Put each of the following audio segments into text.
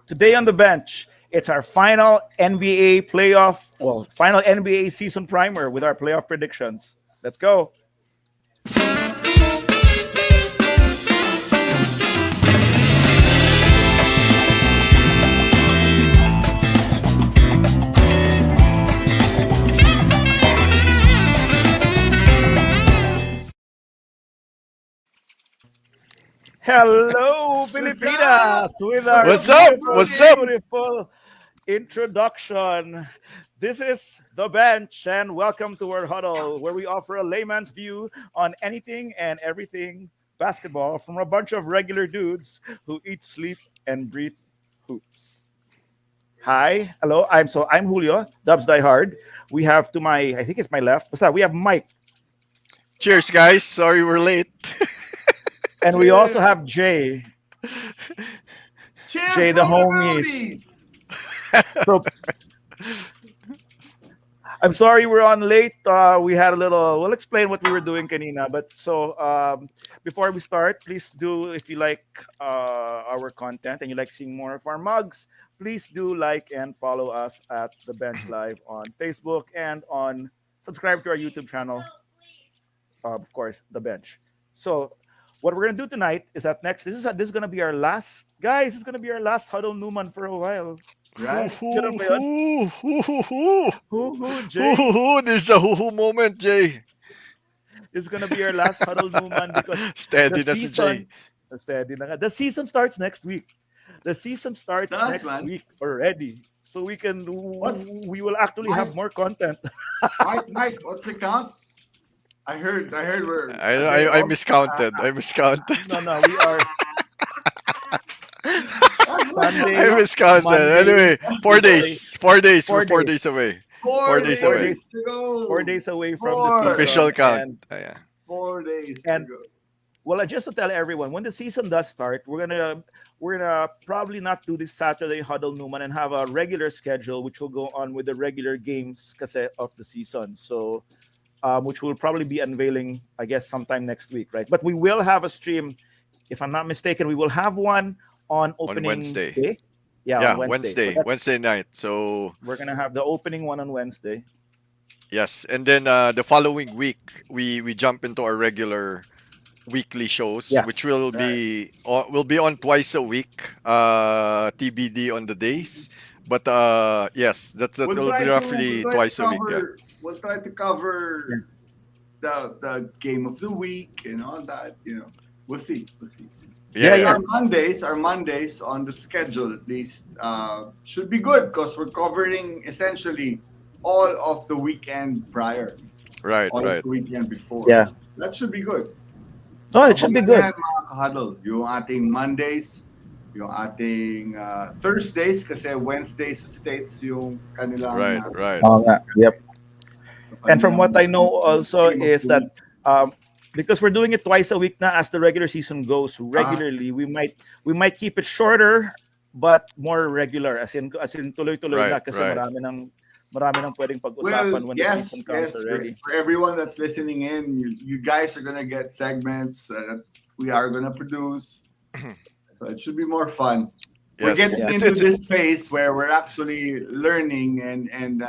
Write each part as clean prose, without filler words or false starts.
Today on the bench, it's our final NBA playoff, final NBA season primer with our playoff predictions. Let's go. Hello, What's up? Filipinas, with our What's What's up? up? beautiful, What's up? beautiful introduction. This is The Bench, and welcome to our huddle, where we offer a layman's view on anything and everything basketball from a bunch of regular dudes who eat, sleep, and breathe hoops. Hi, hello. I'm Julio, Dubs Die Hard. We have to my, I think it's my left. What's that? We have Mike, Cheers, guys. Sorry we're late. and we also Cheers. have Jay, Cheers Jay the from the homies. movies. So I'm sorry we're on late. We had a little. We'll explain what we were doing, kanina. But before we start, please do, if you like our content and you like seeing more of our mugs, please do like and follow us at the Bench Live on Facebook and on subscribe to our YouTube channel. Of course, the Bench. So what we're gonna do tonight is that next. This is gonna be our last, guys. This is gonna be our last huddle Newman for a while. Hoo Right? Ganun hoo ba yun? hoo hoo hoo hoo Hoo, hoo Jay. hoo hoo. This is a hoo hoo moment, Jay. Is gonna be our last huddle Newman because the Steady na si Jay. season steady na nga. The season starts next week. The season starts Does next man? week already. So What's we will actually have Mike? more content. Mike, what's the count? I heard we're I a day I off. miscounted. I miscounted. No, we are I Sunday, miscounted. Monday, Anyway, four Tuesday, days. 4 days. We're 4 days, 4 days away. Four 4 days four days away. days, to four go. days away from the Four. Official season, count. and Yeah. 4 days to and go. well, just to tell everyone, when the season does start, we're gonna probably not do this Saturday huddle Newman and have a regular schedule, which will go on with the regular games kasi of the season. So, which will probably be unveiling, I guess, sometime next week, right? But we will have a stream, if I'm not mistaken. We will have one on On opening Wednesday. day. Yeah, on Yeah, Wednesday. So Wednesday. that's Wednesday night. So we're gonna have the opening one on Wednesday. yes, and then the following week we jump into our regular weekly shows, Yeah, which will Right. be on twice a week. TBD on the days, but yes, that We'll will be try to we'll roughly try to twice a week. Yeah. cover we'll try to yeah, cover the game of the week and all that. We'll see. We'll see. Yeah, yeah, And yeah. yeah. our Mondays on the schedule at least should be good because we're covering essentially all of the weekend prior, Right, all of right. the weekend before. Yeah. That should be good. No, it should be Abangan good. yan mga kahadol. Yung ating Mondays, yung ating Thursdays kasi Wednesdays sa States yung kanilang Right, right. Oo nga. Yep. And from kanilang what I know also game of is the that week. because we're doing it twice a week now as the regular season goes Ah, regularly, we might keep it shorter but more regular, as in tuloy-tuloy Right, na kasi right. marami nang pwedeng well, pag-usapan when the yes, season comes yes. already. For everyone that's listening in, you guys are gonna get segments that we are gonna produce, so it should be more fun. We're Yes. getting Yeah. It's into it's this phase where we're actually learning and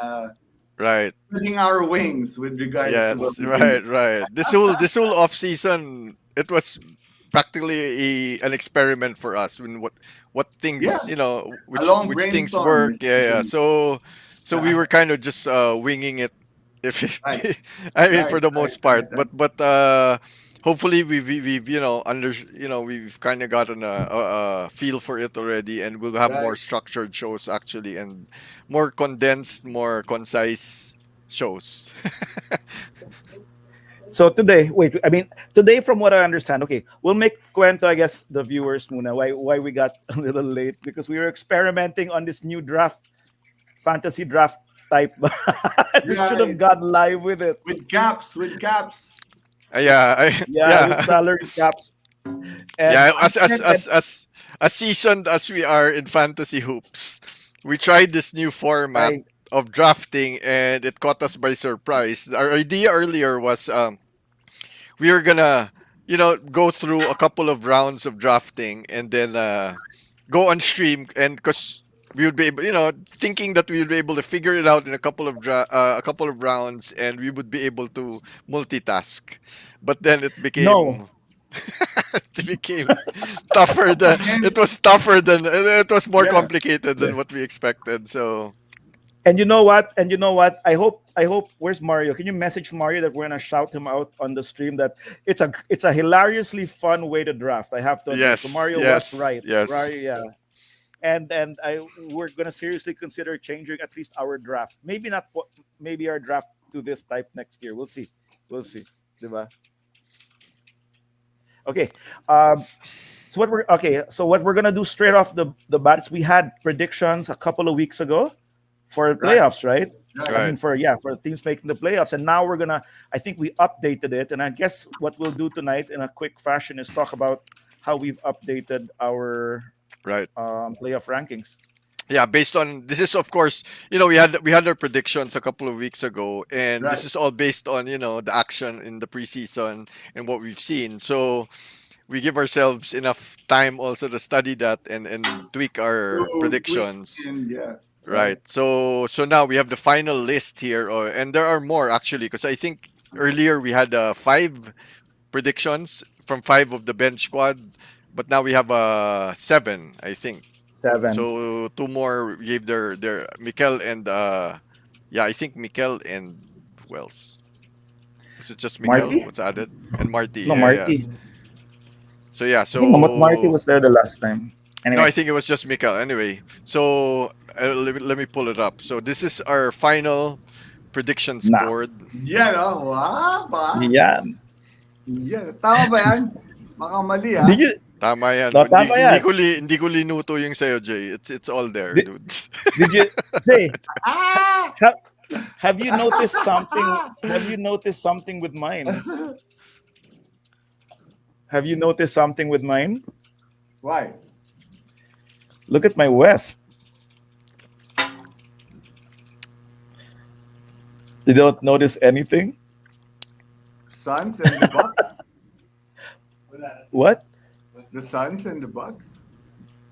right. spreading our wings with regards to what Yes, we do. right, right. This whole off season, it was practically an experiment for us. When what Yeah, things a which long which things brainstorm work. Yeah, yeah. essentially. So we were kind of just winging it. If Right, I mean, right, for the right, most right, part, right. but hopefully we've we've kind of gotten a feel for it already, and we'll have more Right. structured shows actually, and more condensed, more concise shows. So today, from what I understand, okay, we'll make kwento, I guess, the viewers muna why we got a little late because we were experimenting on this new fantasy draft type. We should have Right. gone live with it. With caps. Yeah, Yeah, with yeah, salary caps. And yeah. I'm and As seasoned as we are in fantasy hoops, we tried this new format I of drafting, and it caught us by surprise. Our idea earlier was we were gonna go through a couple of rounds of drafting, and then go on stream, and because we would be able, thinking that we would be able to figure it out in a couple of rounds, and we would be able to multitask. But then it No. became it became tougher than it And was tougher than it was more Yeah. complicated Yeah. than what we expected. So And you know what? And you know what? I hope where's Mario? Can you message Mario that we're gonna shout him out on the stream that it's a hilariously fun way to draft. I have to admit. So yes, Mario was yes, right. yes. Mario, yeah. And we're gonna seriously consider changing at least our draft. Maybe not maybe our draft to this type next year. We'll see. We'll see. Diba? Okay. Um so what we're gonna do straight off the bat is we had predictions a couple of weeks ago for right, playoffs, right? I right. Right. mean, for teams making the playoffs, and now we're gonna. I think we updated it, and I guess what we'll do tonight in a quick fashion is talk about how we've updated our Right. playoff rankings. Yeah, based on this is, of course, we had our predictions a couple of weeks ago, and this Right. is all based on, the action in the preseason and what we've seen. So we give ourselves enough time also to study that and tweak our To tweak predictions. and yeah, right. Right. So now we have the final list here, and there are more actually, because I think earlier we had five predictions from five of the bench squad, but now we have seven, I think. Seven. So two more gave their Mikel and yeah, I think Mikel and who else? Was it just Mikel Marty? was added? And Marty, No, yeah, yeah. Marty. So yeah, I think Marty so was there the last time. no, I Anyway, think it was just Mikel. Anyway, so let me pull it up. So this is our final predictions nah. board. Yeah, no? Ba? Yeah. Yeah, tama ba yan? Baka mali Did you? Tama yan. No, Hindi, tama hindi yan. ko hindi ko linuto yung sa'yo, Jay. It's all there, Did, dude. did you? Hey, Ah! ha, have you noticed something? Have you noticed something with mine? Have you noticed something with mine? Why? Look at my West. You don't notice anything? Suns and the Bucks? What? The Suns and the Bucks?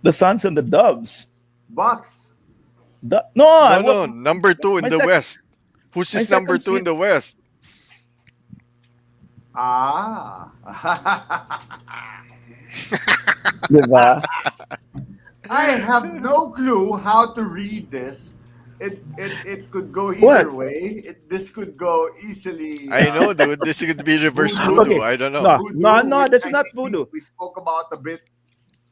The Suns and the Dubs. Bucks. No, No, no, number two in my the sec- West. Who's my his number second two in seed. the West? Ah. Diba? I have no clue how to read this. It could go What? either way. This could go easily. I know, dude. This could be reverse Voodoo. voodoo. Okay. I don't know. No, Voodoo, no, which this I is not think voodoo. we spoke about a bit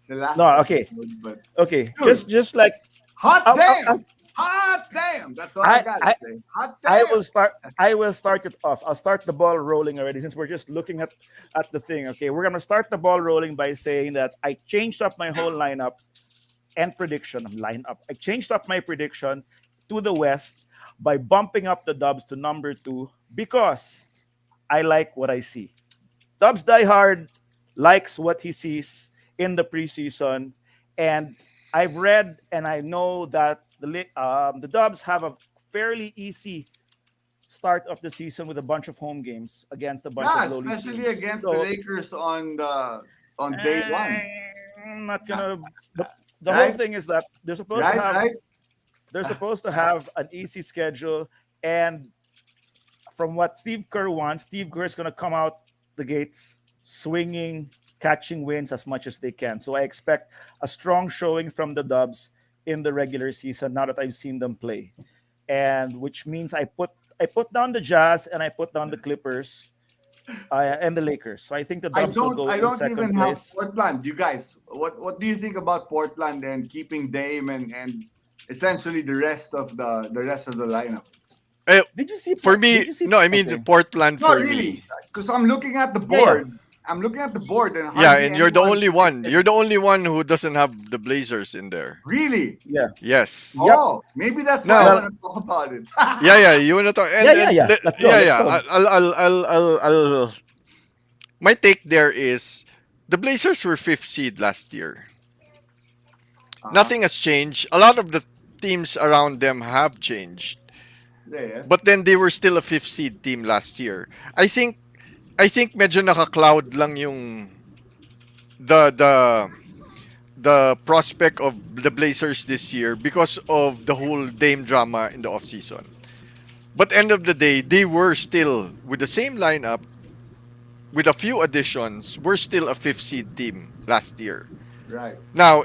the last No, okay. episode, but Okay, Dude. just like hot I'll- damn! I'll- Hot damn! That's all I- I got I- to say. Hot damn! I will start it off. I'll start the ball rolling already since we're just looking at the thing. Okay, we're gonna start the ball rolling by saying that I changed up my whole lineup and prediction lineup. I changed up my prediction to the West by bumping up the Dubs to number 2 because I like what I see. Dubs diehard likes what he sees in the preseason, and I've read and I know that the Dubs have a fairly easy start of the season with a bunch of home games against a bunch Yeah, of lowly especially teams. against So, the Lakers on day one. I'm not gonna. The whole Right? thing is that Right, right. they're supposed to have an easy schedule, and from what Steve Kerr wants, Steve Kerr is going to come out the gates swinging, catching wins as much as they can. So I expect a strong showing from the Dubs in the regular season now that I've seen them play, and which means I put down the Jazz and I put down the Clippers and the Lakers. So I think the Dubs will go I in don't second even have place. Portland. You guys, what do you think about Portland and keeping Dame and essentially the rest of the lineup? Eh, Did you see? for Did me, you see? no, I mean Okay. Portland Not for really, me. because I'm looking at the Yeah, yeah. board. I'm looking at the board and Yeah, hardly and you're the anyone only one. You're the only one who doesn't have the Blazers in there. really. Yeah. Yes. Yep. Oh, maybe that's why I Now, Well, want to talk about it. yeah, yeah. You wanna talk? yeah. Let's go. Yeah, Let's yeah. go. I'll. My take there is the Blazers were fifth seed last year. Uh-huh. Nothing has changed. A lot of the teams around them have changed, Yes. but then they were still a fifth seed team last year. I think medyo naka-cloud lang yung the the prospect of the Blazers this year because of the whole Dame drama in the offseason. But end of the day, they were still with the same lineup with a few additions. We're still a fifth seed team last year. Right. Now,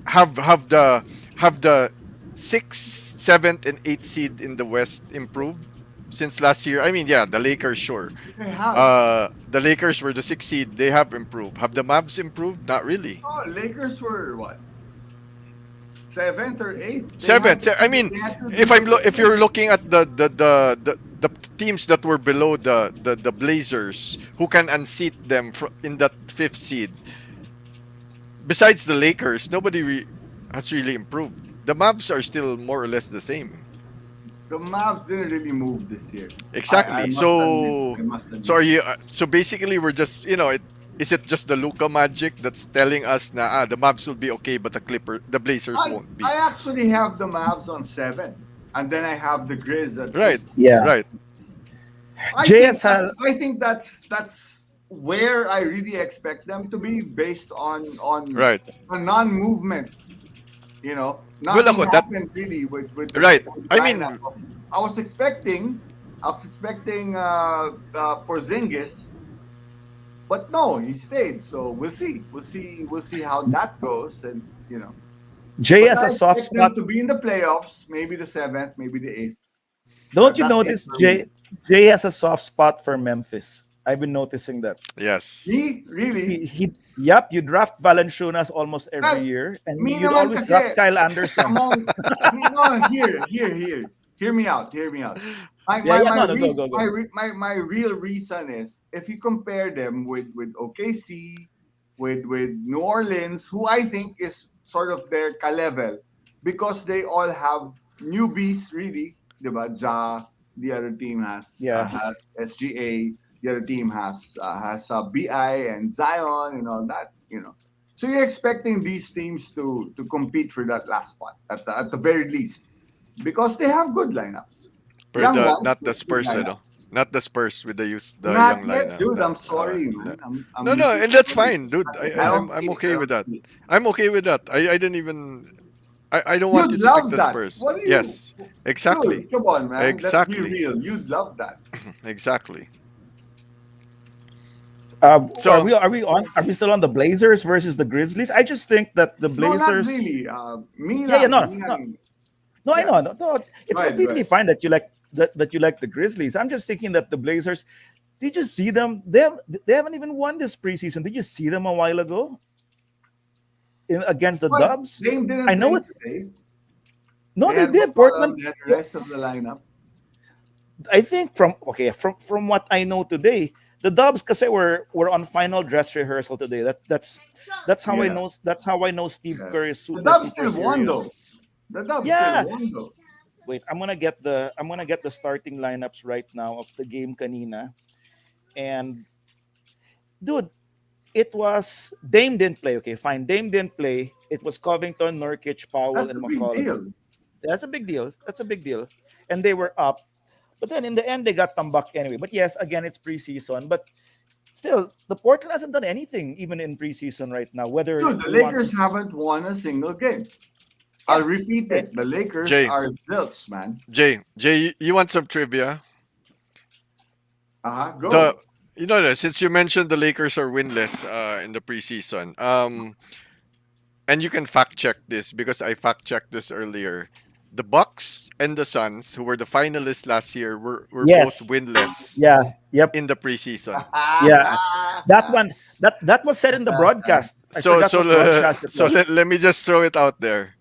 have the sixth, seventh, and eighth seed in the West improved since last year? I mean, yeah, the Lakers, sure. They have. The Lakers were the sixth seed. They have improved. Have the Mavs improved? Not really. Oh, Lakers were what? Seventh or eighth? Seventh. I mean, They had to if do if you're looking at the teams that were below the Blazers, who can unseat them in that fifth seed, besides the Lakers, nobody has really improved. The Mavs are still more or less the same. the Mavs didn't really move this year. I Exactly. must admit. I So, must admit. so are you? So basically, we're just is it just the Luca magic that's telling us na the Mavs will be okay, but the Blazers I, won't be. I actually have the Mavs on 7, and then I have the Grizz at 8. Right. Yeah. Right. JS has I think that's where I really expect them to be based on Right. a non-movement. You know, Well, nothing ako, that happened really with right. the I mean, lineup. I was expecting Porzingis, but no, he stayed. So we'll see how that goes, and you know. Jay But has I a soft expect them spot. to be in the playoffs, maybe the 7th, maybe the 8th. Don't you That's it notice for me. Jay has a soft spot for Memphis? I've been noticing that. yes. Me, really? Yep, you draft Valanciunas almost every Well, year, and me you'd naman always draft kasi, Kyle Anderson. among, no, here. Hear me out. My Yeah, my yeah, my, no, no, go, reas- go, go. my real reason is if you compare them with OKC, with New Orleans, who I think is sort of their ka-level, because they all have newbies really, diba? Ja, the other team Yeah, has SGA, the other team has BI and Zion and all that, you know. So you're expecting these teams to compete for that last spot at the very least because they have good lineups, For young the ones, not but the good Spurs, lineups. not the Spurs with the Not young yet, lineup. dude. I'm Not sorry, no. man. I'm No, no, looking and that's for it. fine, dude. I don't I'm see it. I okay with don't that. see it. I'm okay with that. I didn't even I don't want you You'd to pick love the that. Spurs. What do you, Yes. Exactly. dude? Come on, man. Let's be Exactly. real. You'd love that. Exactly. are So, we still on the Blazers versus the Grizzlies? I just think that the No, not Blazers. really. Yeah, yeah, Me no. lang. No, I Yeah. know. No, no, it's Go ahead. Go completely ahead. fine that you like the Grizzlies. I'm just thinking that the Blazers. Did you see them? They haven't even won this preseason. Did you see them a while ago against the What? Dubs? Dame I didn't know play it. today. No, They they had did. McCollum. Portland. They had the rest of the lineup. I think from what I know today, the Dubs because were on final dress rehearsal today. Yeah. That's how I know Steve Yeah. Kerr is The super Dubs super still won serious. though. The Dubs still Yeah. won though. Wait, I'm gonna get the starting lineups right now of the game kanina. And dude, it was Dame didn't play. Okay, fine. Dame didn't play. It was Covington, Nurkic, Powell, That's and a big McCollum. deal. That's a big deal. That's a big deal. And they were up. But then in the end, they got tambak anyway. But yes, again, it's preseason. But still, the Portland hasn't done anything even in preseason right now. Whether Dude, the we want Lakers haven't won a single game. yeah, I'll repeat right? it. The Lakers Jay, are zilch, man. Jay, you want some trivia? The Go. since you mentioned the Lakers are winless in the preseason. And you can fact check this because I fact checked this earlier. The Bucks and the Suns, who were the finalists last year, were both Yes. winless Yeah. Yep. in the preseason. Yeah. That one. That was said in the broadcast. I So forgot so what broadcast it was. let me just throw it out there.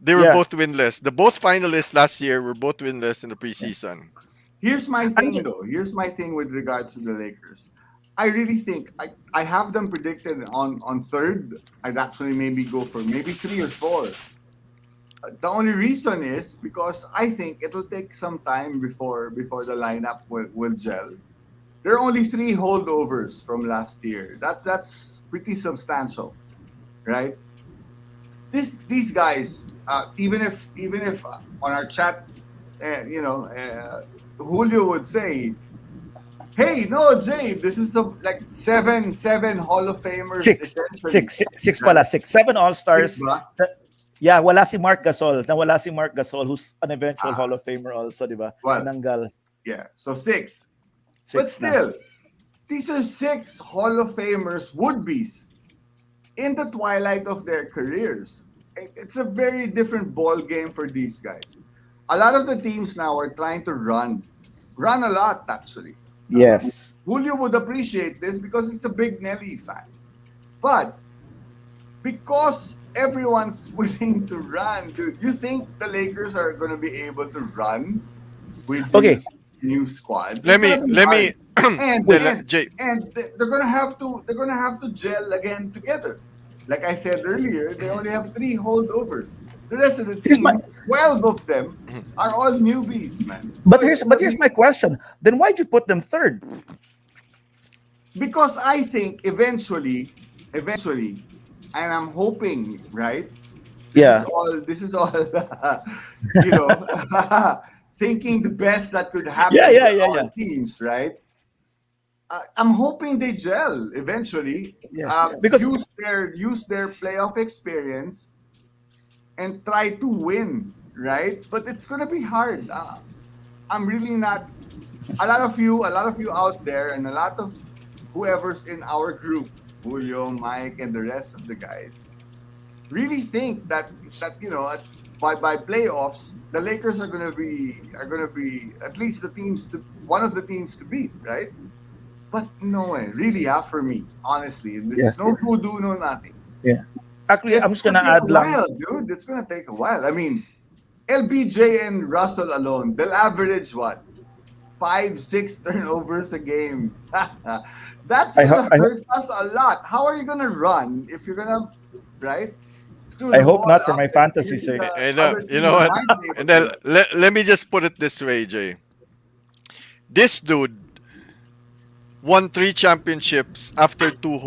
They were Yeah. both winless. The both finalists last year were both winless in the preseason. Here's my I'm thing, just, though. Here's my thing with regards to the Lakers. I really think I have them predicted on third. I'd actually maybe go for maybe 3 or 4. The only reason is because I think it'll take some time before the lineup will gel. There are only 3 holdovers from last year. That's pretty substantial, right? These guys, even if on our chat, Julio would say Hey, no, Jay, this is like seven Hall of Famers Six. essentially, Six right? pala. Six. Seven Six All-Stars. ba? Yeah, wala si Mark Gasol. Nawala si Mark Gasol, who's an eventual Hall Ah, of Famer also, di ba? well, Tinanggal. yeah. So six, but Six na. still, these are six Hall of Famers would-be's in the twilight of their careers. It's a very different ball game for these guys. A lot of the teams now are trying to run a lot actually. Yes. Julio would appreciate this because he's a big Nelly fan. But because everyone's willing to run, dude, you think the Lakers are going to be able to run with Okay. these new squads? It's Let going me to be let hard. me And Wait. and Jay. and they're going to have to gel again together. Like I said earlier, they only have 3 holdovers. The rest of the Here's my team, 12 of them, are all newbies, man. So but it's here's going but to here's be my question. Then why'd you put them third? because I think eventually, and I'm hoping, right? Yeah. This is all you know, thinking the best that could Yeah, happen yeah, for yeah, our yeah. teams, right? I'm hoping they gel eventually. Yeah. Because Use their playoff experience and try to win, right? But it's gonna be hard. I'm really not. A lot of you out there, and a lot of whoever's in our group, Julio, Mike, and the rest of the guys, really think that by playoffs the Lakers are gonna be at least the teams to one of the teams to beat, right? But no way, really, for me, honestly, and this yeah, is no voodoo, no nothing. yeah. Actually, I'm It's just gonna gonna take a add lang. while, dude. It's gonna take a while. I mean, LBJ and Russell alone, they'll average what 5, 6 turnovers a game. That's I gonna hope I, ho- hurt us a lot. How are you gonna run if you're gonna right? Screw I the hope ball not for up, my and fantasy maybe sake. the And other you team know what? might be able And to then run. let me just put it this way, Jay. This dude won 3 championships after two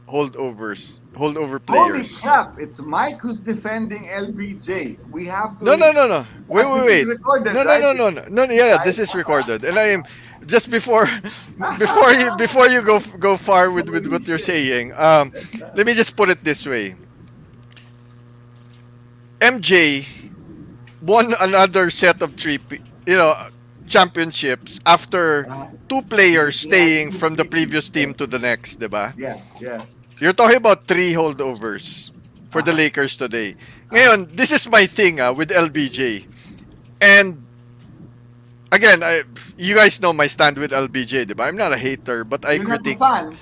holdover Holy players. crap! It's Mike who's defending LBJ. We have No, to. no, no, no. Wait, wait, This is wait. recorded, No, no, right? no, It's no, no, no. Yeah, live. this is recorded, and I am just before, before you go far with Holy what you're shit! saying. Let me just put it this way. MJ won another set of championships after Uh, two players he had staying two from the picks previous team instead. to the next, diba? Yeah, yeah. You're talking about 3 holdovers for Uh the huh. Lakers today. Uh huh. Ngayon, this is my thing with LBJ. And again, you guys know my stand with LBJ, diba? I'm not a hater, but I You're not a critique. fan.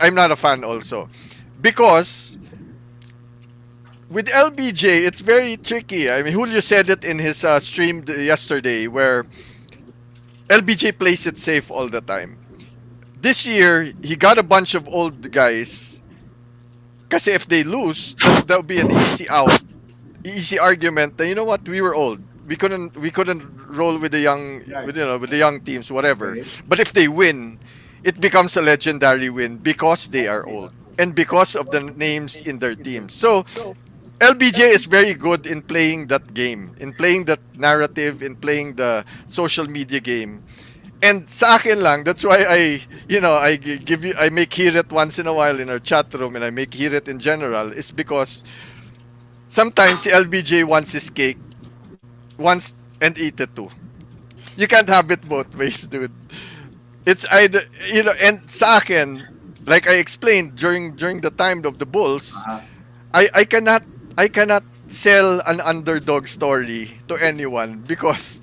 I'm not a fan also because with LBJ, it's very tricky. I mean, Julio said it in his stream yesterday, where LBJ plays it safe all the time. This year, he got a bunch of old guys. Kasi if they lose, that would be an easy out, easy argument. That, you know what? We were old. We couldn't roll with the young Right. with the young teams, whatever. Okay. But if they win, it becomes a legendary win because they are old and because of the names in their teams. So LBJ is very good in playing that game, in playing that narrative, in playing the social media game. And sa akin lang, that's why I make hear it once in a while in our chat room, and I make hear it in general, is because sometimes si LBJ wants his cake, wants and eat it too. You can't have it both ways, dude. It's either, and sa akin, like I explained during the time of the Bulls, Uh-huh. I cannot sell an underdog story to anyone because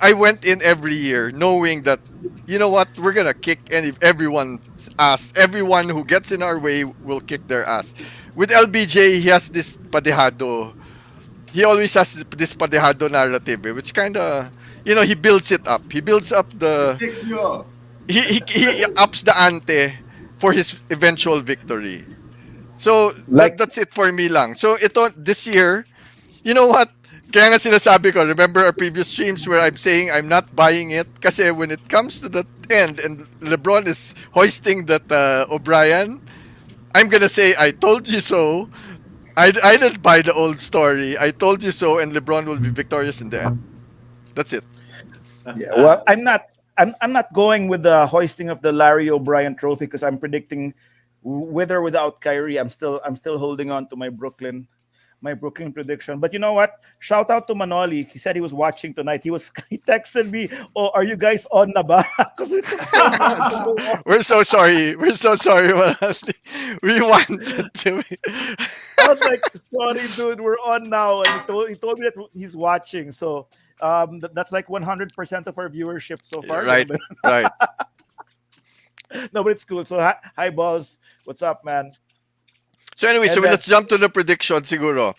I went in every year knowing that, you know what, we're gonna kick everyone's ass. Everyone who gets in our way will kick their ass. With LBJ, he has this padehado. He always has this padehado narrative, which kind of, he builds it up. He builds up It the takes you off. he ups the ante for his eventual victory. So Like that's it for me lang. So ito this year, you know what? Kaya nga sinasabi ko, remember our previous streams where I'm saying I'm not buying it kasi when it comes to the end and LeBron is hoisting that O'Brien, I'm gonna say I told you so. I didn't buy the old story. I told you so, and LeBron will be victorious in the end. That's it. yeah, well, I'm not going with the hoisting of the Larry O'Brien Trophy because I'm predicting with or without Kyrie, I'm still holding on to my Brooklyn prediction. But you know what? Shout out to Manoli. He said he was watching tonight. He texted me, "Oh, are you guys on na ba?" Because we took so long to go on. We're so sorry. We're so sorry. We wanted to be. I was like, "Sorry, dude, we're on now." And he told me that he's watching. So that's like 100% of our viewership so far. Right, right. No, but it's cool. So hi, balls. What's up, man? So anyway, so And then let's jump to the prediction, siguro,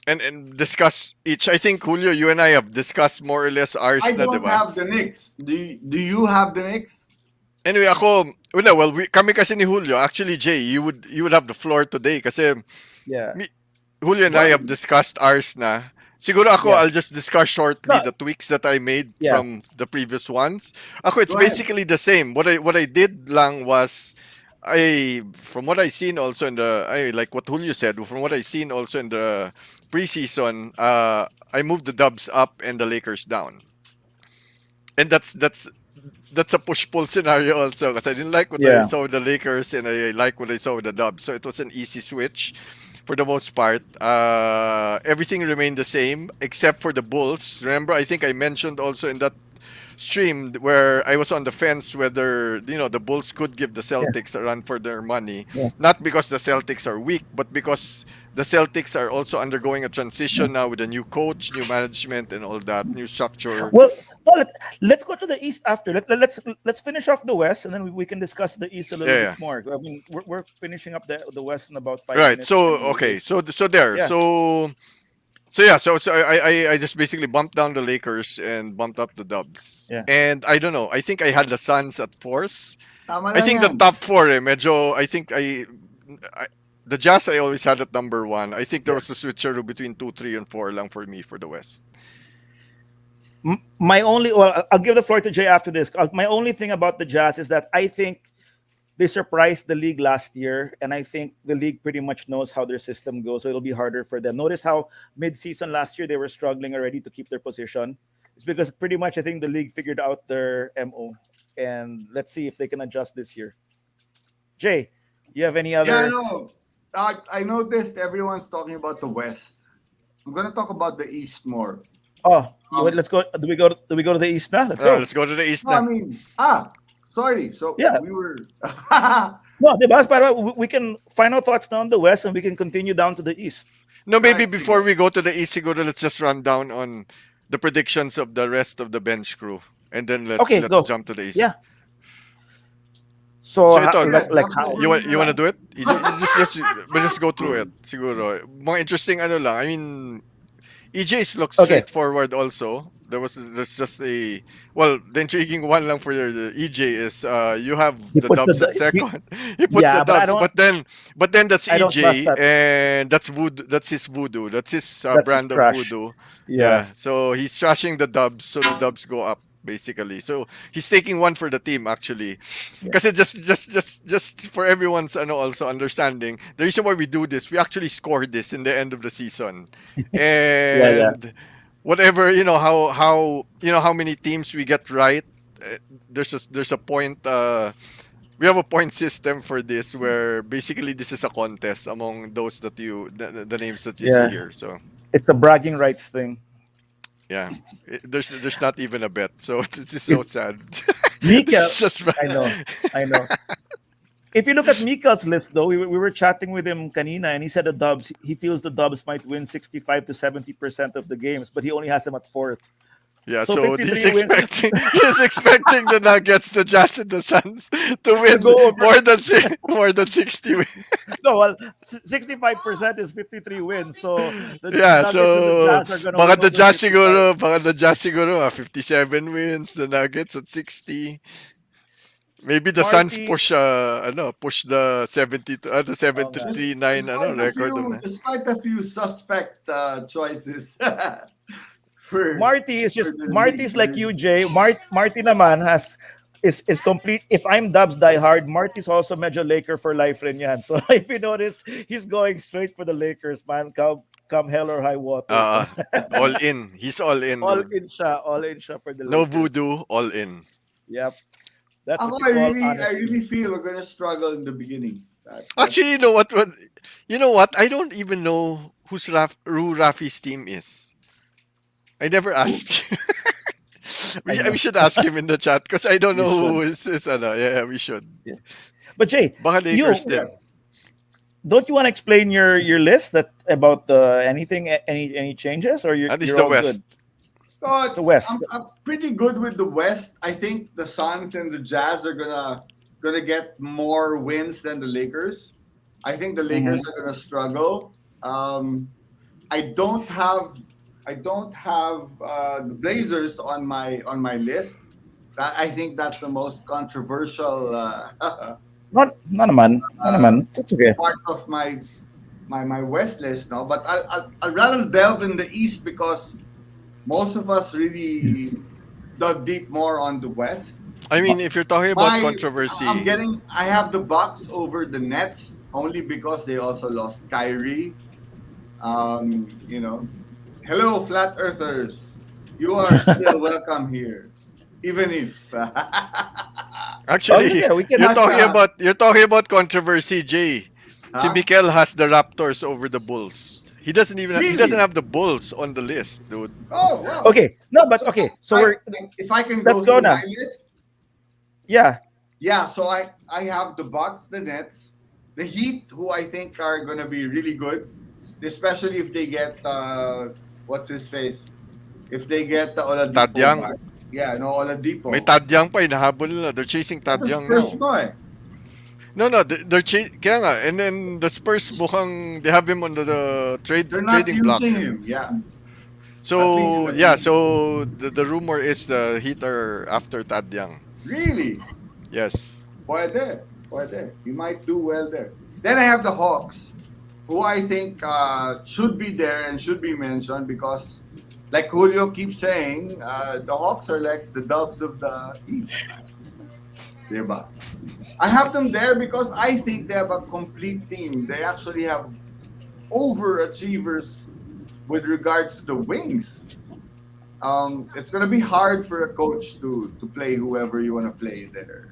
and discuss each. I think Julio, you and I have discussed more or less ours I na, di don't ba? have the Knicks. Do you have the Knicks? Anyway, ako, well, kami kasi ni Julio, actually, Jay, you would have the floor today kasi yeah, mi- Julio and I Why? have discussed ours na. Siguro ako, yeah, I'll just discuss shortly no, the tweaks that I made yeah, from the previous ones. Ako, it's Go ahead. basically the same. What I did lang was, from what I seen also in like what Julio said, from what I seen also in the preseason, I moved the Dubs up and the Lakers down. And that's a push pull scenario also because I didn't like what I yeah. saw with the Lakers and I like what I saw with the Dubs. So it was an easy switch for the most part. Everything remained the same except for the Bulls. Remember, I think I mentioned also in that stream where I was on the fence whether the Bulls could give the Yeah, Celtics a run for their money, yeah, not because the Celtics are weak, but because the Celtics are also undergoing a yeah. transition now with a new coach, new management, and all that new structure. Well, let's go to the East after. Let's finish off the West, and then we can discuss the East a little Yeah, bit yeah. more. I mean, we're finishing up the West in about five Right. minutes, So and okay. So there. yeah, So yeah. So I just basically bumped down the Lakers and bumped up the Dubs. yeah, And I don't know. I think I had the Suns at fourth. Tama I lang think the yan. top four. Medyo. I the Jazz I always had at number one. I think there yeah. was a switcheroo between two, three, and four lang for me for the West. My only, well, I'll give the floor to Jay after this. My only thing about the Jazz is that I think they surprised the league last year, and I think the league pretty much knows how their system goes, so it'll be harder for them. Notice how mid-season last year they were struggling already to keep their position. It's because pretty much I think the league figured out their MO, and let's see if they can adjust this year. Jay, you have any Yeah, I other? know. I noticed everyone's talking about the West. I'm gonna talk about the East more. Oh, Um, let's go. Do we go to the East now? Let's go. Let's go to the East no, I now. mean, sorry. So Yeah. we were. No, the best part, we can final thoughts now on the West, and we can continue down to the East. No, maybe Right, before sige. we go to the East, siguro let's just run down on the predictions of the rest of the bench crew, and then let's Okay, let's go. jump to the East. Yeah. So So ito, like Jump how? over you me want na you want to lang. do it? Just go through it. Siguro mga interesting ano lang. I mean, EJ's looks Okay. straightforward also. There's just the intriguing one lang for the EJ is you have He the puts Dubs at he, second. He puts the yeah, but Dubs, but then that's I don't trust EJ that. and that's voodoo. That's his voodoo. That's his That's his brand of trash. voodoo. Yeah, Yeah. So he's trashing the Dubs, so the Dubs go up basically. So he's taking one for the team actually. yeah, Kasi just for everyone's also understanding, the reason why we do this, we actually scored this in the end of the season. yeah, yeah. And whatever, how many teams we get right, there's a point we have a point system for this where basically this is a contest among those the names that you see Yeah. here. So It's a bragging rights thing. yeah, there's not even a bet, so it's so If sad. Mika, It's just I know, I know. If you look at Mika's list, though, we were chatting with him kanina, and he said he feels the Dubs might win 65 to 70% of the games, but he only has them at fourth. Yeah, So so he's 53 wins expecting the Nuggets, the Jazz, and the Suns to to win go over. more than 60 wins. No, well, 65% is 53 wins. So the Yeah, Nuggets and the so Jazz are gonna win over 65. baka the Jazz siguro 57 wins, the Nuggets at 60. Maybe the Suns Marty, push the the oh man. 73-9 record of na. Despite a few suspect choices for Marty's like you, Jay. Marty naman is complete. If I'm Dubs die hard, Marty's also medyo Laker for life rin yan. So if you notice, he's going straight for the Lakers, man. Come hell or high water. So, All in. He's all in, dude. all in siya for the No Lakers. voodoo, all in. Yep. That's what Ako, you call I honesty. really feel we're gonna struggle in the beginning. Actually, you know what? You know what? I don't even know who Rafi's team is. I never asked. I We know. should ask him in the chat because I don't You know who should. is ano. Yeah, we should. Yeah. But Jay, Baka Lakers you din. don't you want to explain your list that about the anything any changes, or At least you're the all West. good? So So West. I'm pretty good with the West. I think the Suns and the Jazz are gonna get more wins than the Lakers. I think the Lakers Mhm. are gonna struggle. Um, I don't have the Blazers on my list. That I think that's the most controversial Not a man. Not a man. That's okay. part of my West list. No, but I'll rather delve in the East because most of us really dug deep more on the West. I mean, if you're talking about My controversy, I have the Bucks over the Nets only because they also lost Kyrie. You know, hello flat earthers, you are still welcome here, even if Oh actually, yeah, we can. you're talking about controversy, Jay. Si huh? Mikel has the Raptors over the Bulls. He doesn't Really? have the Bulls on the list, dude. Oh wow. Okay, no, but So okay. So we're if I can let's go go through my now. list, Yeah. yeah. So I have the Bucks, the Nets, the Heat, who I think are gonna be really good, especially if they get what's his face, if they get the Oladipo Tadyang. back. Yeah, no May Oladipo. Tadyang pa, hinahabol nila. They're chasing That's a Tadyang Spurs now. mo eh. No, no, they're kaya nga. And then the Spurs mukhang they have him on the They're not trading block. using him. Yeah, at least in So the yeah, beginning. so the rumor is the Heat are after Tadyang. Really? Yes. Pwede. Pwede. You might do well there. Then I have the Hawks, who I think should be there and should be mentioned because, like Julio keeps saying, the Hawks are like the Dubs of the East. Diba? I have them there because I think they have a complete team. They actually have overachievers with regards to the wings. It's gonna be hard for a coach to play whoever you want to play there.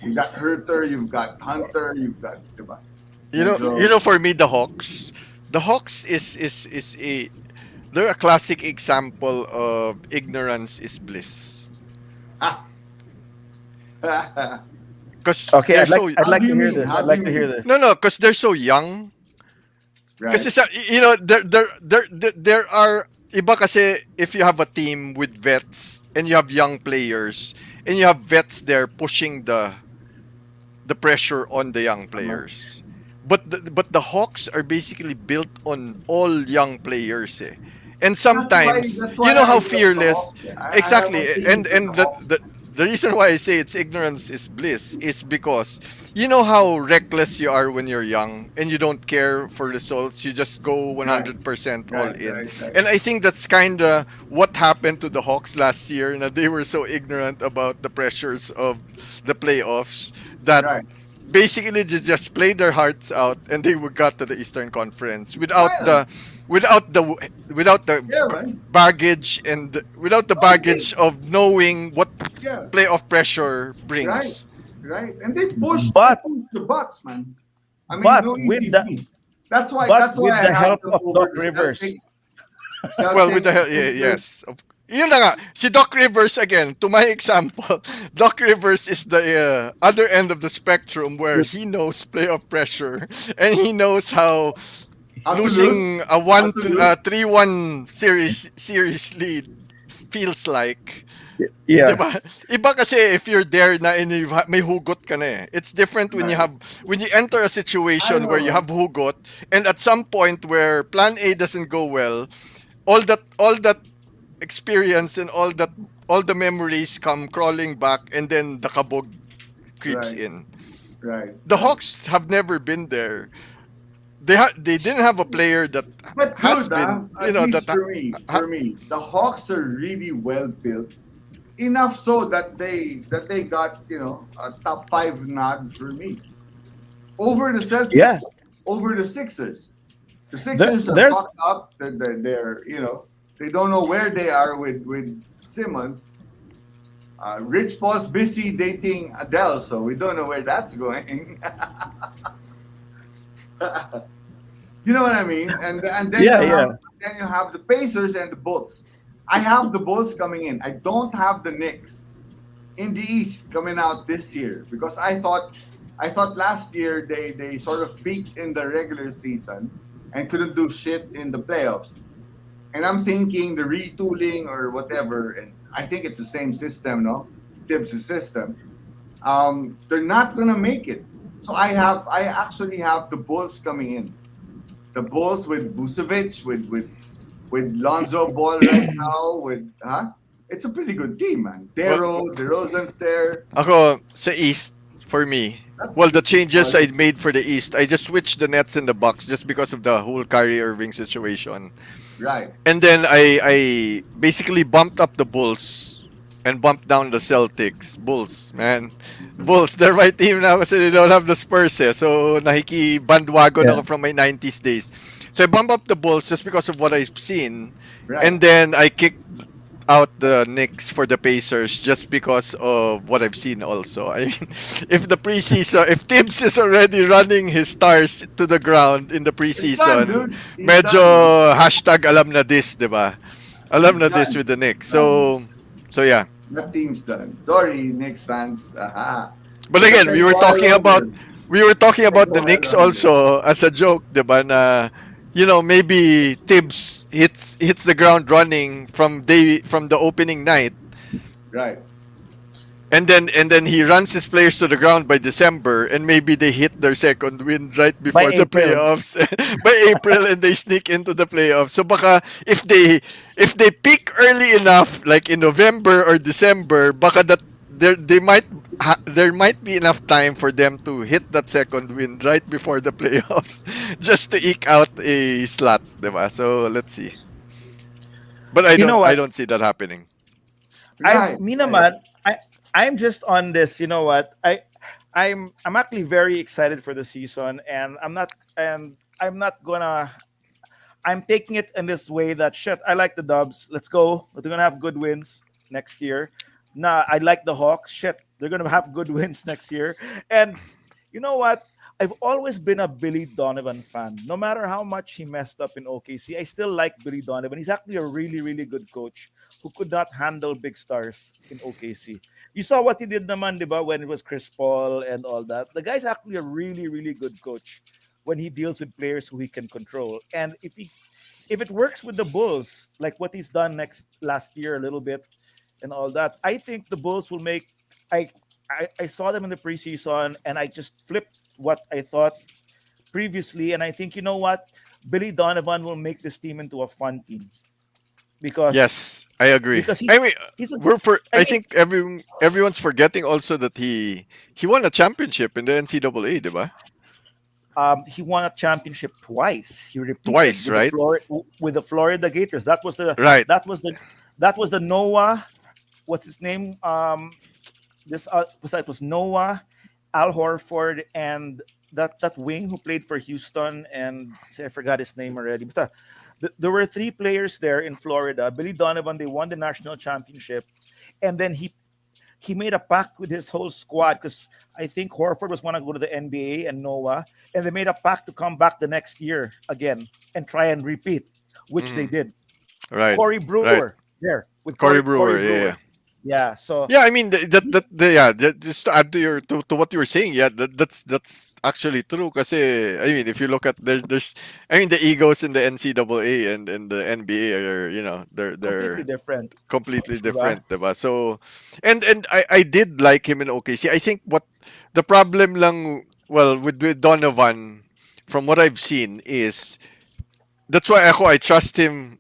You've got Herter, you've got Hunter, you've got diba? You know, Medyo, for me, the Hawks is a they're a classic example of ignorance is bliss. ah. Cause Okay. they're I'd like so I'd How like do to you hear mean? this. How I'd do like you to hear mean? this. no, cause they're so young. Right. Kasi there are iba kasi if you have a team with vets and you have young players and you have vets there pushing the pressure on the young Uh-huh. players. But the Hawks are basically built on all young players eh. And sometimes That's you why know I how love the fearless Hawks. Yeah, I have exactly a thing and with the and the, Hawks. the the reason why I say it's ignorance is bliss is because you know how reckless you are when you're young and you don't care for results, you just go Right, 100% all right, in. right, right, And I think that's kind of what happened to the Hawks last year, that they were so ignorant about the pressures of the playoffs that right. basically they just played their hearts out and they got to the Eastern Conference Why not? without the without the Yeah, man. baggage and without the Oh, they did. baggage of knowing what Yeah, playoff pressure right, brings. right. And they But pushed the Bucks, man. I mean, but no with easy the feat. but That's why with I the have help them of over Doc the Rivers. Celtics. Well, with Celtics, the hell, Sixers. yes. Yun na nga, si Doc Rivers again, to my example, Doc Rivers is the other end of the spectrum where he knows playoff pressure and he knows how How to lose? losing a How to lose? 3-1 series lead feels like. Yeah. 'Di ba? Iba kasi if you're there na and may hugot ka na eh. It's different Right. when you enter a I situation where know, you man. have hugot and at some point where plan A doesn't go well, all that experience and all the memories come crawling back and then the kabog creeps Right, in. right, The right. Hawks have never been there. They didn't have a player that But has dude, been, at that least for me, the Hawks are really well built. Enough so that they got a top five nod for me over the Yeah. Celtics, over the Sixers. The There Sixers are there's fucked up. They're they don't know where they are with Simmons. Rich Paul's busy dating Adele, so we don't know where that's going. You know what I mean? And Yeah, yeah. then you have the Pacers and the Bulls. I have the Bulls coming in. I don't have the Knicks in the East coming out this year because I thought last year they sort of peaked in the regular season and couldn't do shit in the playoffs. And I'm thinking the retooling or whatever, and I think it's the same system, no? Tibbs' system. They're not gonna make it. So I actually have the Bulls coming in. The Bulls with Vucevic, with Lonzo Ball right now, with it's a pretty good team, man. Well, DeRozan's there. ako, sa East, for me, That's well, the pretty changes I solid. made for the East, I just switched the Nets and the Bucks just because of the whole Kyrie Irving situation. Right. And then I basically bumped up the Bulls and bumped down the Celtics. Bulls, man. Bulls, they're my team now kasi they don't have the Spurs eh. So nakiki-bandwagon Yeah. ako from my 90s days. So I bumped up the Bulls just because of what I've seen. Right. And then I kicked out the Knicks for the Pacers just because of what I've seen also. I mean, if the preseason, if Tibbs is already running his stars to the ground in the He's done, preseason, dude. He's medyo done, man. hashtag alam na this, di ba? Alam He's na this done. with the Knicks. Done. So yeah. That team's done. Sorry, Knicks fans. Aha. But It can again, take a while longer. we were talking Take about a the while Knicks longer. also as a joke, 'di ba? Na maybe Tibbs hits the ground running from the opening night, Right. and then he runs his players to the ground by December, and maybe they hit their second win right By before the April. playoffs by April, and they sneak into the playoffs. So baka if they peak early enough, like in November or December, baka that there might be enough time for them to hit that second win right before the playoffs, just to eke out a slot, diba? So let's see. But You know I what? don't see that happening. I'm Right. me Right. naman, I'm just on this. You know what? I'm actually very excited for the season, and I'm not gonna. I'm taking it in this way that shit. I like the Dubs. Let's go. We're gonna have good wins next year. Nah, I like the Hawks. Shit, they're gonna have good wins next year. And you know what? I've always been a Billy Donovan fan. No matter how much he messed up in OKC, I still like Billy Donovan. He's actually a really, really good coach who could not handle big stars in OKC. You saw what he did naman, di ba, when it was Chris Paul and all that. The guy's actually a really, really good coach when he deals with players who he can control. And if it works with the Bulls, like what he's done next last year a little bit and all that, I think the Bulls will make. I I saw them in the preseason and I just flipped what I thought previously, and I think you know what, Billy Donovan will make this team into a fun team because Yes, I agree. because I mean, he's a, I I mean think everyone's forgetting also that he won a championship in the NCAA, diba? he won a championship twice. He repeated Twice, with the right? Florida Gators. Right. That was the that was the Noah. What's his name? This was it was Noah, Al Horford, and that wing who played for Houston, and say I forgot his name already. But there were three players there in Florida. Billy Donovan, they won the national championship, and then he made a pact with his whole squad because I think Horford was going to go to the NBA and Noah, and they made a pact to come back the next year again and try and repeat, which they Hmm. did. Right. Corey Right. Brewer there with Corey Corey Brewer. Yeah. Yeah. Brewer. Yeah, so Yeah, I mean yeah, just to add to what you were saying, yeah, that's actually true. Kasi I mean, if you look at there's I mean the egos in the NCAA and the NBA are completely they're different, completely diba? different, diba? So and I did like him in OKC. I think what the problem lang, well, with Donovan, from what I've seen, is that's why I trust him.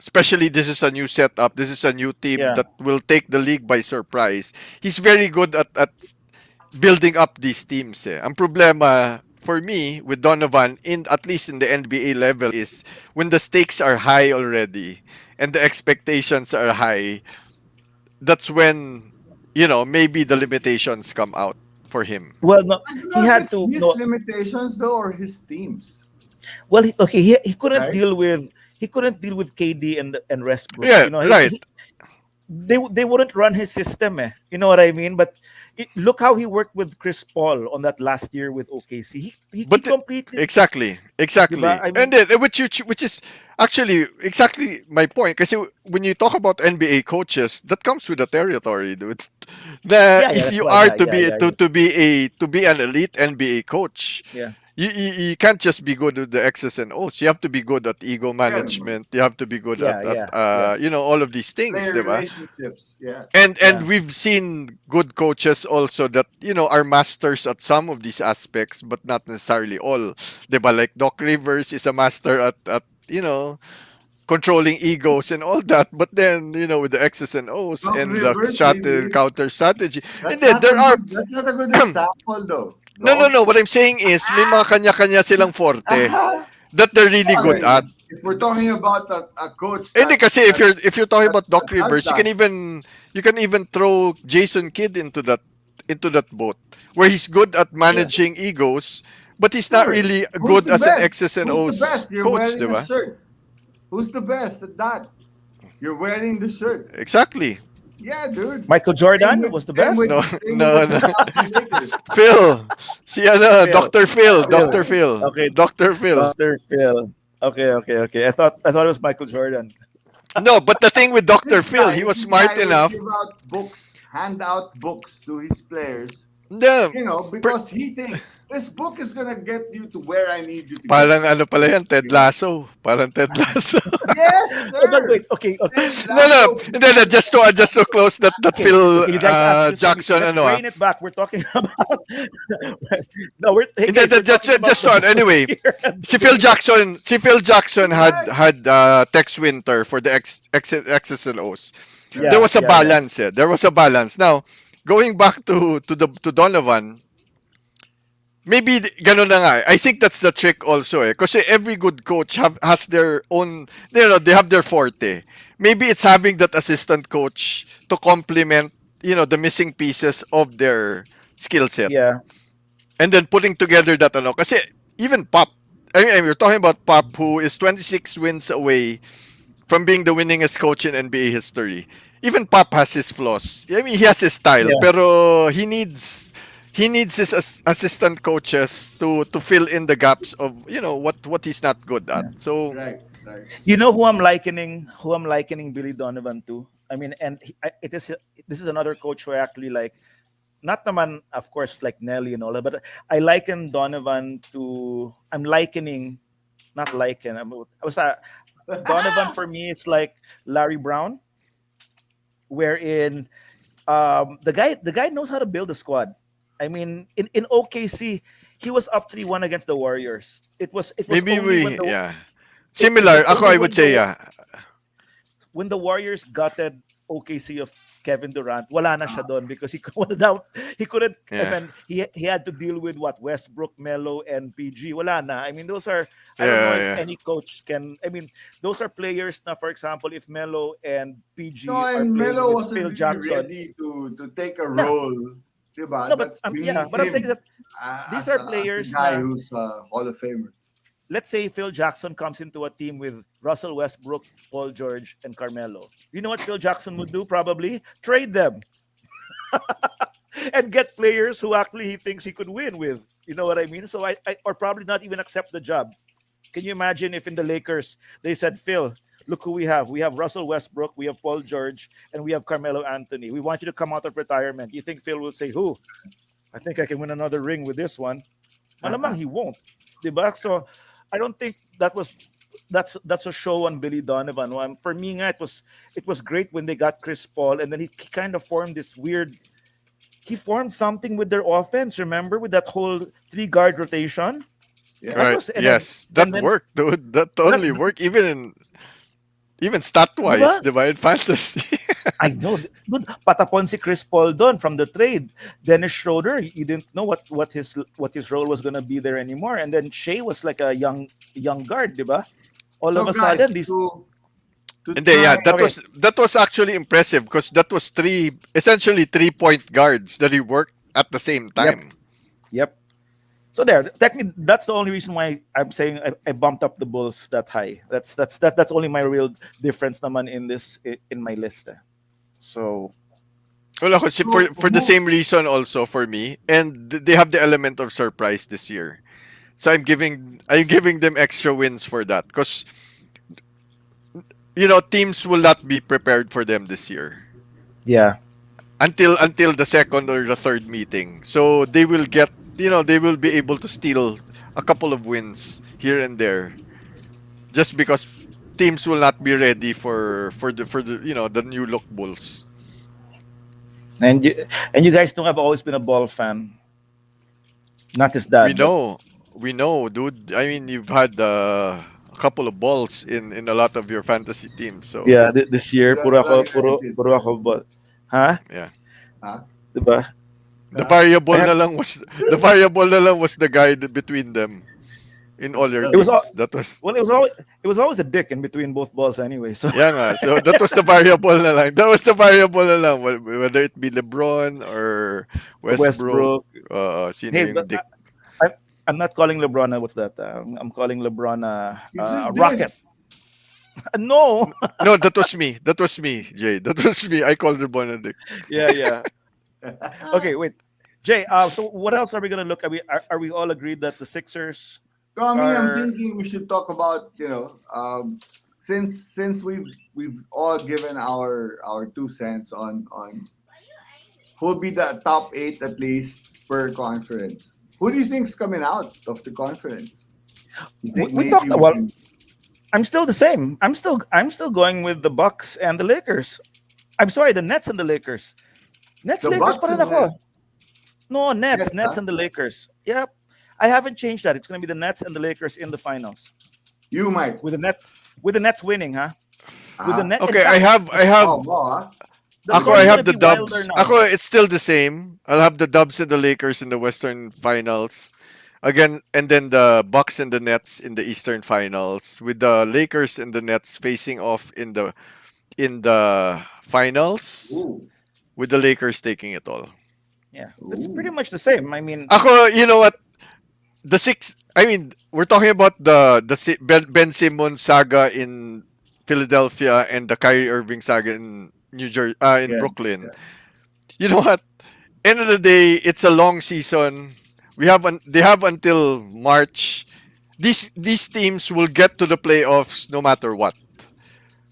Especially this is a new setup. This is a new team Yeah. that will take the league by surprise. He's very good at building up these teams. Eh. Ang problema for me with Donovan, in at least in the NBA level, is when the stakes are high already and the expectations are high. That's when maybe the limitations come out for him. Well, no, I don't he know if had it's to his no. limitations though or his teams, Well, okay, he couldn't right? deal with KD and Westbrook. Yeah, You know, right. they wouldn't run his system, eh. You know what I mean? But look how he worked with Chris Paul on that last year with OKC. He But completely, exactly, diba? exactly, I and mean, then which is actually exactly my point. Because when you talk about NBA coaches, that comes with the territory, dude. The yeah, yeah, if that's you why, are yeah, to yeah, be yeah, yeah, to be an elite NBA coach, yeah, you can't just be good with the X's and O's. You have to be good at ego Again, management. You have to be good yeah, at yeah, yeah, all of these things, player diba? relationships. Yeah. And yeah, we've seen good coaches also that are masters at some of these aspects but not necessarily all, diba? Like Doc Rivers is a master at controlling egos and all that, but then with the X's and O's Doc and the Rivers, really? counter strategy. And That's then not a there are good. That's not a good example, though. no, Dog. what I'm saying is may mga kanya-kanya silang forte that they're really I good mean, at. if we're talking about a coach Hindi kasi if you're talking about that Doc does Rivers, that, you can even throw Jason Kidd into that boat where he's good at yeah. managing egos, but he's not sure. really Who's good the as an best? X's and Who's the O's best? You're coach, wearing di a ba? shirt. Who's the best at that? You're wearing the shirt. Exactly. Yeah, dude. Michael Same Jordan with was the same best. with No, same with the no, no. Boston Lakers. Phil. Si ano, Phil, Dr. Phil, Phil. Dr. Phil. Okay, Dr. Phil. Doctor Phil. Okay, okay, okay. I thought it was Michael Jordan. No, but the thing with Dr. Phil, he was This smart guy would enough. give out books, hand out books to his players, No, because he thinks this book is gonna get you to where I need you to get. parang ano pala yan, Ted You know? Lasso. Parang Ted Lasso. Yes, Oh, but sir. wait, okay, okay, Ted No, no. Lasso. And then just to close that okay, Phil okay. You guys asked this for me. Jackson Let's ano rein it back. We're talking about. No, we're hey Hindi, guys. We're talking about just the on. Bulls Anyway, here. And Si Phil Jackson Right. had Tex Winter for the X's and O's. There yeah, Right. was a yeah, yeah, balance. Yeah. There was a balance. Now, going back to Donovan, maybe ganun na nga. I think that's the trick also eh. Kasi every good coach has their own, they have their forte. Maybe it's having that assistant coach to complement, the missing pieces of their skill set. yeah, And then putting together that ano. Kasi even Pop, we're talking about Pop who is 26 wins away from being the winningest coach in NBA history. Even Pop has his flaws. I mean, he has his style, yeah. pero he needs his assistant coaches to fill in the gaps of what he's not good at. So Right. Right. You know who I'm likening? Who I'm likening Billy Donovan to? I mean, and it is this is another coach who I actually like. Not naman, of course, like Nelly and all that, but I liken Donovan to. I'm likening, not liken. I was Donovan for me is like Larry Brown, wherein the guy knows how to build a squad. I mean, in OKC, he was up 3-1 against the Warriors. It was maybe only when the yeah. it Similar, was ako only I would say, yeah. when the Warriors gutted OKC of Kevin Durant, wala na siya doon because he couldn't. I Yeah. mean, he had to deal with what Westbrook, Melo, and PG. Wala na. I mean, those are. I don't know Yeah, if yeah. any coach can. I mean, those are players. Now, for example, if Melo and No, PG are and playing Melo with wasn't Phil really Jackson, ready to take a no, role. no, Diba? but That's yeah, beneath but I'm saying him that these are as a players. guy Na who's a Hall of Famer. let's say Phil Jackson comes into a team with Russell Westbrook, Paul George, and Carmelo. You know what Phil Jackson would do? Probably trade them and get players who actually he thinks he could win with. You know what I mean? So I or probably not even accept the job. Can you imagine if in the Lakers they said, Phil, look who we have. We have Russell Westbrook, we have Paul George, and we have Carmelo Anthony. We want you to come out of retirement. You think Phil will say, who? I think I can win another ring with this one. Malamang he won't. Diba? So I don't think that's a show on Billy Donovan. For me, nga, it was great when they got Chris Paul, and then he kind of formed this weird. He formed something with their offense. Remember, with that whole three guard rotation. That Yeah. Right. was and then Yes. and That then worked, dude. That that, totally worked. Even stat wise, diba? divine fantasy. I know, dude, patapon si Chris Paul doon from the trade. Dennis Schroeder, he didn't know what his role was gonna be there anymore. And then Shea was like a young guard, diba? All of So a sudden, guys, these to And then, yeah, try okay, that was actually impressive because that was essentially 3 point guards that he worked at the same yep, time. yep. So there, technically, that's the only reason why I'm saying I bumped up the Bulls that high. That's only my real difference naman in my list. Eh. So Well, ako, So for the same reason also for me, and they have the element of surprise this year. So I'm giving them extra wins for that because teams will not be prepared for them this year yeah. until the second or the third meeting. So they will be able to steal a couple of wins here and there just because teams will not be ready for the the new look Bulls. And you guys know I've always been a ball fan. Not his We dad, but know, we know, dude. I mean, you've had a couple of balls in a lot of your fantasy teams, so yeah, this year that's why puro ako ball. Huh? yeah. huh? Diba? The Huh? variable I na have lang was the variable na lang was the guy between them in all your it was all teams. That was well it was always a dick in between both balls anyway. So yeah nga. So that was the variable na lang. That was the variable na lang. Whether it be LeBron or Westbrook, Westbrook. sino Hey, yung but dick. I'm not calling LeBron. What's that? I'm calling LeBron You a just did. rocket. No. No, that was me. That was me, Jay. That was me. I called LeBron a dick. Yeah, yeah. Okay, wait. Jay, so what else are we gonna look at? Are we all agreed that the Sixers Tommy, I'm are thinking we should talk about, since we've all given our 2 cents on who'll be the top 8 at least per conference. Who do you think's coming out of the conference? You think we maybe talked we well, can? I'm still the same. I'm still going with the Bucks and the Lakers. I'm sorry, the Nets and the Lakers. Nets The Lakers Bucks pa rin and the ako. Nets. No, Nets, Nets, Nets huh? and the Lakers. Yep. I haven't changed that. It's going to be the Nets and the Lakers in the finals. You might. With the Nets winning, huh? With the Ah, net in Okay, I fact, have I oh, have mo, huh? the Ako, score I is going have to the be wilder Dubs. now. Ako, it's still the same. I'll have the Dubs and the Lakers in the Western Finals. Again, and then the Bucks and the Nets in the Eastern Finals, with the Lakers and the Nets facing off in the finals, Ooh, with the Lakers taking it all. Yeah. That's pretty ooh. much the same. I mean, Ako, you know what? The six. I mean, we're talking about Ben Simmons saga in Philadelphia and the Kyrie Irving saga in New Jersey, in Yeah, Brooklyn. yeah. You know what? End of the day, it's a long season. They have until March. These teams will get to the playoffs no matter what.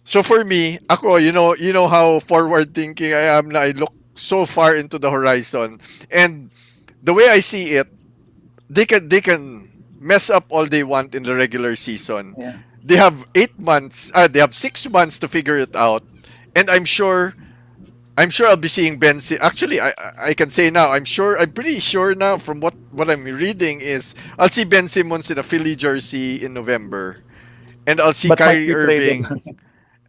So for me, ako, you know how forward thinking I am. Na I look so far into the horizon, and the way I see it, they can mess up all they want in the regular season. yeah. They have 8 months. They have 6 months to figure it out, and I'm sure I'll be seeing Actually, I can say now. I'm pretty sure now from what I'm reading is I'll see Ben Simmons in a Philly jersey in November, and I'll see But might Kyrie be traded. Irving,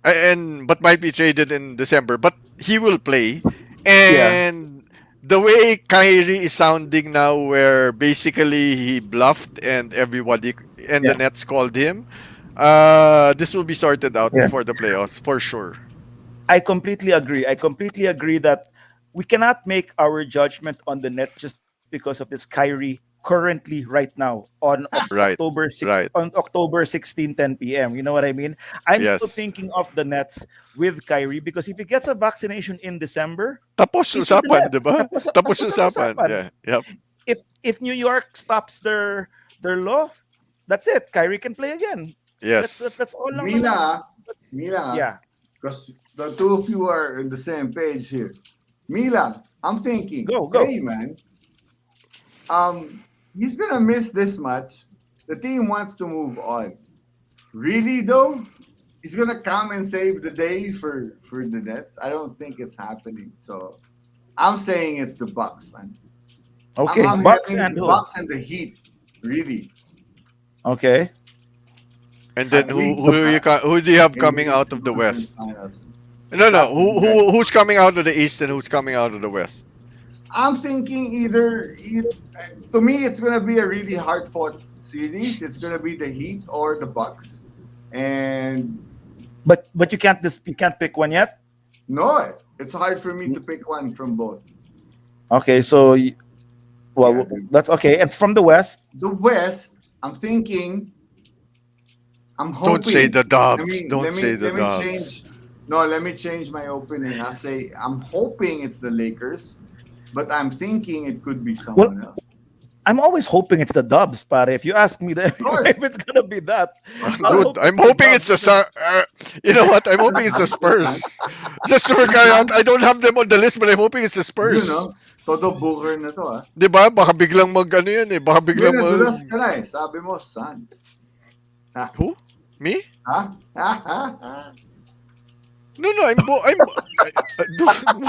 and but might be traded in December. But he will play, Yeah. and the way Kyrie is sounding now, where basically he bluffed and everybody and the Yeah. Nets called him. This will be sorted out Yeah. before the playoffs for sure. I completely agree. I completely agree that we cannot make our judgment on the net just because of this Kyrie currently right now on Right, right. October 16 10 p.m. You know what I mean? I'm still Yes. thinking of the Nets with Kyrie because if he gets a vaccination in December, Tapos he's with the usapan, 'di Nets. ba? Tapos Tapos ang usapan. usapan. Yeah. Yep. If New York stops their law, that's it. Kyrie can play again. Yes. That's all lang naman. Mila, Mila, Yeah. because the two of you are on the same page here. Mila, I'm thinking, Go. hey man, he's gonna miss this much. The team wants to move on. Really though, he's gonna come and save the day for the Nets. I don't think it's happening. So I'm saying it's the Bucks, man. Okay. I'm Bucks having and the who? Bucks and the Heat. Really, Okay. And then at who least who you who do you have in the coming out Eastern of the Conference West? Finals. No, no. That's Who's coming out of the East and who's coming out of the West? I'm thinking to me it's gonna be a really hard fought series. It's gonna be the Heat or the Bucks, and But you can't pick one yet. no, it's hard for me to pick one from both. Okay, so Yeah, that's okay. And from the West, the West, I'm thinking, I'm Don't say hoping. the Let Dubs. me Don't let me say the let me change. Dubs. No, let me change my opening. I say I'm hoping it's the Lakers, but I'm thinking it could be Well, someone else. I'm always hoping it's the Dubs, but if you ask me that, Of if course, it's gonna be that, of I'll course. Dude, hope it's I'm the hoping it's Dubs. the you know what? I'm hoping it's the Spurs. Just to figure out, I don't have them on the list, but I'm hoping it's the You Spurs. know, todo booger na to ah. 'Di ba? Baka biglang mag ano yan eh. Baka Hindi, biglang mag... nadulas ka na eh. Sabi mo, Suns. Ha? Who? Me? Ha? Ha? Ha? No, no, dude, what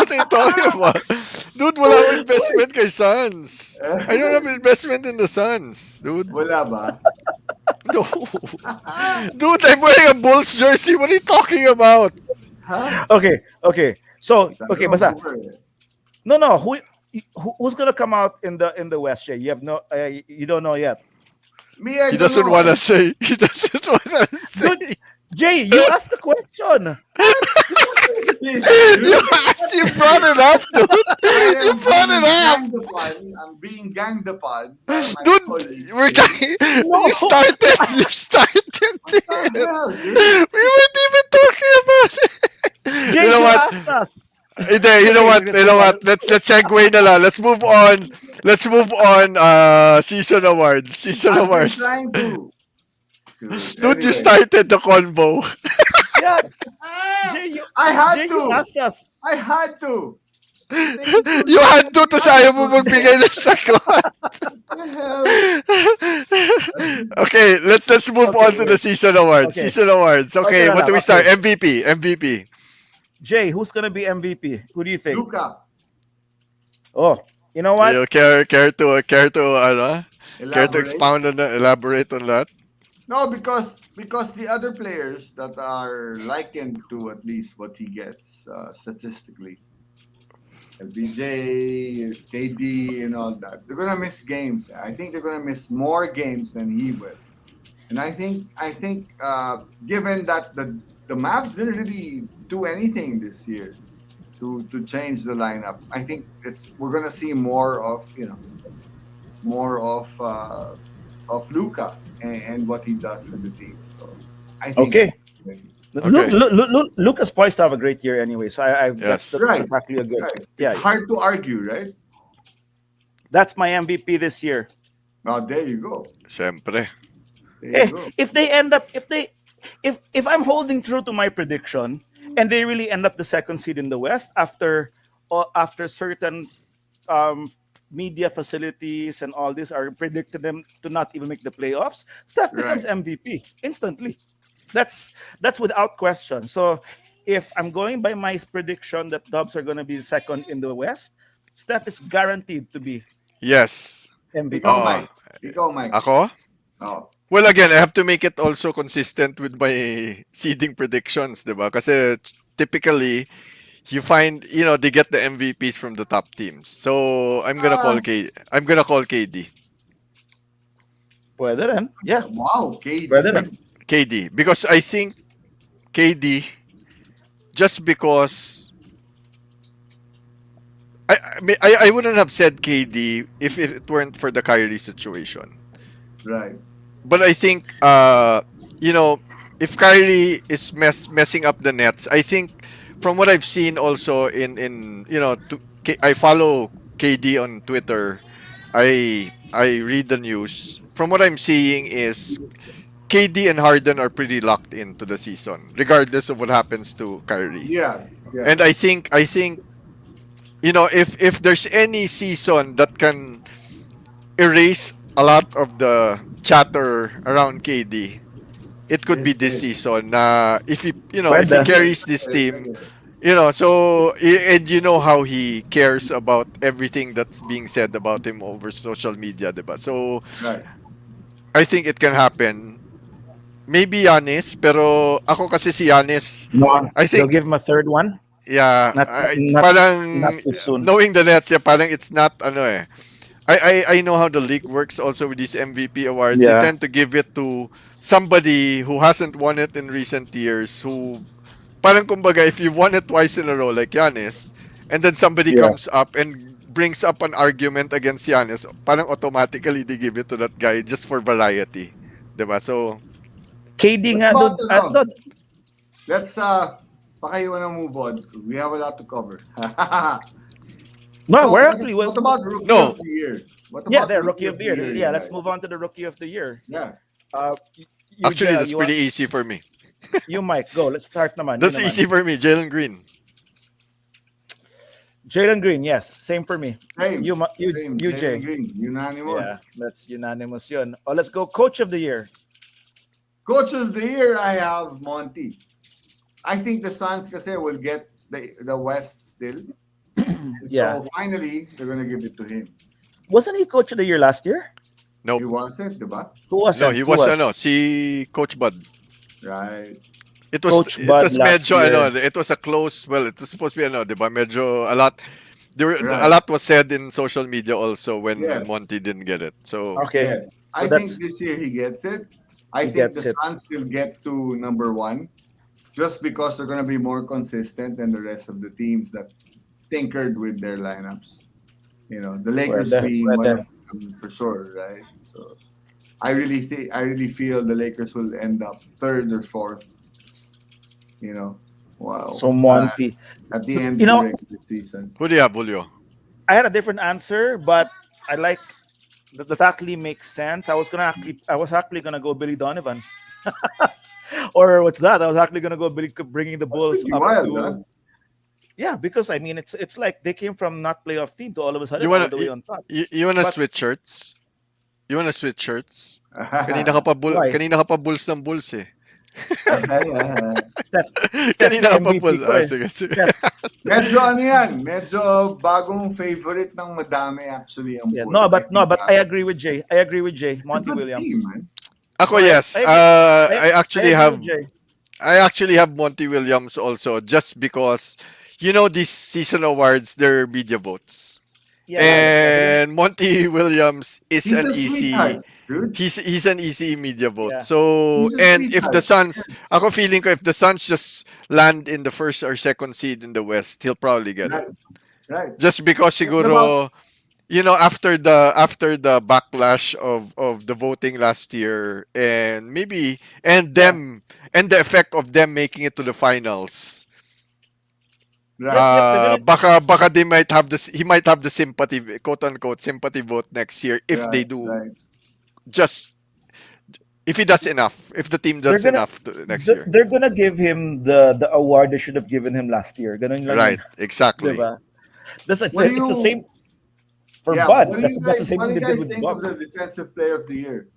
are you talking about? Dude, wala akong investment kay Suns. I don't have investment in the Suns, dude. Wala ba? No. Dude, I'm wearing a Bulls jersey. What are you talking about? Ha? Okay. So, Sabi okay, mo, basta. booger eh. No. Who's gonna come out in the West? Jay? You have no. You don't know yet. Me, I He don't doesn't know. want to say. He doesn't want to Dude, say. Jay, you asked the question. You asked, you brought it up, dude. I You am brought it up. being ganged upon. I'm being ganged upon by my Dude, colleagues. we're getting, No. you started. You started What the it. hell, dude? We weren't even talking about it. Jay, You know you what? asked us. Hindi, you know Okay, what? let's You move know on. what? Let's segue na lang. Let's move on. Let's move on. Season awards. Season I've been awards. trying to. Dude, you Anyway. started the convo. Yeah, Ah, Jay, you I had Jay, you to. asked us. I had to. Thank you. You had to, tas ayaw mo magbigay ng sagot. What the hell? Okay, let's move Okay, on to the wait. season awards. Okay. Season awards. Okay, Okay, na what lang. do we start? Okay. MVP. Jay, who's gonna be MVP? Who do you think? Luca, Oh, you know what? You care to elaborate. expound on that, elaborate on that? No, because the other players that are likened to at least what he gets statistically, LBJ, KD, and all that, they're gonna miss games. I think they're gonna miss more games than he will. And I think given that the Mavs didn't really do anything this year to change the lineup, I think we're gonna see more of more of Luca and what he does for the team. So I think Okay. Okay. Lucas poised to have a great year anyway. So Yes. that's actually a good. right. Yeah, It's hard to argue, right? that's my MVP this year. Now there you go. Siyempre. There Eh, you go. if they end up, if I'm holding true to my prediction, and they really end up the second seed in the West after certain um, media facilities and all this are predicted them to not even make the playoffs, Steph becomes Right. MVP instantly. That's without question. So if I'm going by my prediction that Dubs are going to be second in the West, Steph is guaranteed to be Yes. MVP. Ikaw, Oo. Mike. Ikaw, Mike. Ako? Oh, Well, again, I have to make it also consistent with my seeding predictions, diba? Kasi typically, you find, they get the MVPs from the top teams. So, I'm gonna call KD. Pwede rin. Yeah, wow, KD. pwede rin. KD. Because I think KD, just because I wouldn't have said KD if it weren't for the Kyrie situation. Right. But I think if Kyrie is messing up the Nets, I think from what I've seen also I follow KD on Twitter. I read the news. From what I'm seeing is KD and Harden are pretty locked into the season, regardless of what happens to Kyrie. Yeah. Yeah. And I think if there's any season that can erase a lot of the chatter around KD, it could be this season. If he carries this team, and you know how he cares about everything that's being said about him over social media, diba? So Right. I think it can happen. Maybe Giannis, pero ako kasi si Giannis, No, I they'll think, give him a third one. yeah, Not parang too soon. knowing the Nets, yeah, parang it's not I know how the league works also with these MVP awards. They Yeah. tend to give it to somebody who hasn't won it in recent years, who parang kumbaga if you've won it twice in a row like Giannis, and then somebody Yeah. comes up and brings up an argument against Giannis, parang automatically they give it to that guy just for variety. Diba? So, KD nga, What dude. about, Dude, Let's baka you wanna move on. We have a lot to cover. No, So, we're actually what about rookie of No, the year? What yeah, about they're rookie rookie of of the the year. year, you Yeah, let's guys? move on to the rookie of the year. Yeah. You actually, that's You want pretty easy for me. you Mike go. Let's start naman. You That's naman. easy for me. Jalen Green. Jalen Green, yes, same for me. Same. Same. You Jalen Jay. Green. Yeah, Unanimous. that's unanimous yun. Oh, let's go coach of the year. Coach of the year, I have Monty. I think the Suns kasi will get the West still. And Yeah. so finally, they're gonna give it to him. Wasn't he coach of the year last year? He Nope. wasn't, diba? Who No, wasn't? he Who was was? si Coach Bud. Right. Coach It Bud was last medyo year. it was a close, well, it was supposed to be 'di ba? Medyo a Right. lot was said in social media also when Yes. Monty didn't get it. So, Okay, Yes. so I think that's this year he gets it. I he think the gets it. Suns will get to number one just because they're gonna be more consistent than the rest of the teams that tinkered with their lineups. The Lakers being Well one then, of them for sure, right? So I really feel the Lakers will end up third or fourth. You know, wow. so Monty. At the end You of the know, regular season, who do you have, Julio? I had a different answer, but I like that actually makes sense. I was actually gonna go Billy Donovan, or what's that? I was actually gonna go Billy bringing the that's Bulls pretty up wild, huh? to yeah, because I mean it's like they came from not playoff team to all of a You sudden all wanna the way on top. you wanna But switch shirts? You wanna switch shirts? why? Kanina ka pa Bulls ng Bulls eh. Steph Steph Kanina nga ka pa MVP Bulls. ko eh. Sige, sige. Steph. Medyo ano yan, medyo bagong favorite ng madami actually ang Yeah, Bulls. I no, think but I agree with Jay. I agree with Jay. it's a Monty good team, Williams. man. Ako, No, yes. I, I I agree have with Jay. I actually have Monty Williams also just because these season awards, they're media votes. Yeah. And Monty Williams is He's an a easy sweetheart, dude. he's an easy media vote. Yeah. So, He's a and if the sweetheart. Suns, ako feeling ko if the Suns just land in the first or second seed in the West, he'll probably get it. Right, right. Just because It's about siguro, after the backlash of the voting last year, and maybe Yeah. and the effect of them making it to the finals, right. Yep. They're gonna. baka he might have the sympathy, quote unquote sympathy vote next year if they Right, do right. just if he does enough, if the team They're does gonna. enough next year. They're gonna give him the award they should have given him last year. Ganun lang yun. Right, exactly. Diba? What do It's the you same for yeah, Bud. That's the same what do thing you they did guys with think of Bob. the defensive player of the year?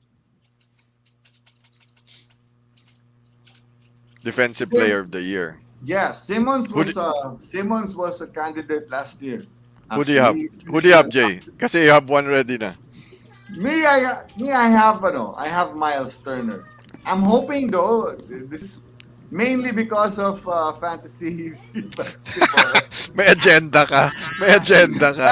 Defensive player of the year. Yeah, Who do, Simmons was a candidate last year. who do you have? Actually, Who do you have, Jay? Kasi you have one ready na. I have Miles Turner. I'm hoping though this is mainly because of fantasy basketball. May agenda ka. May agenda ka.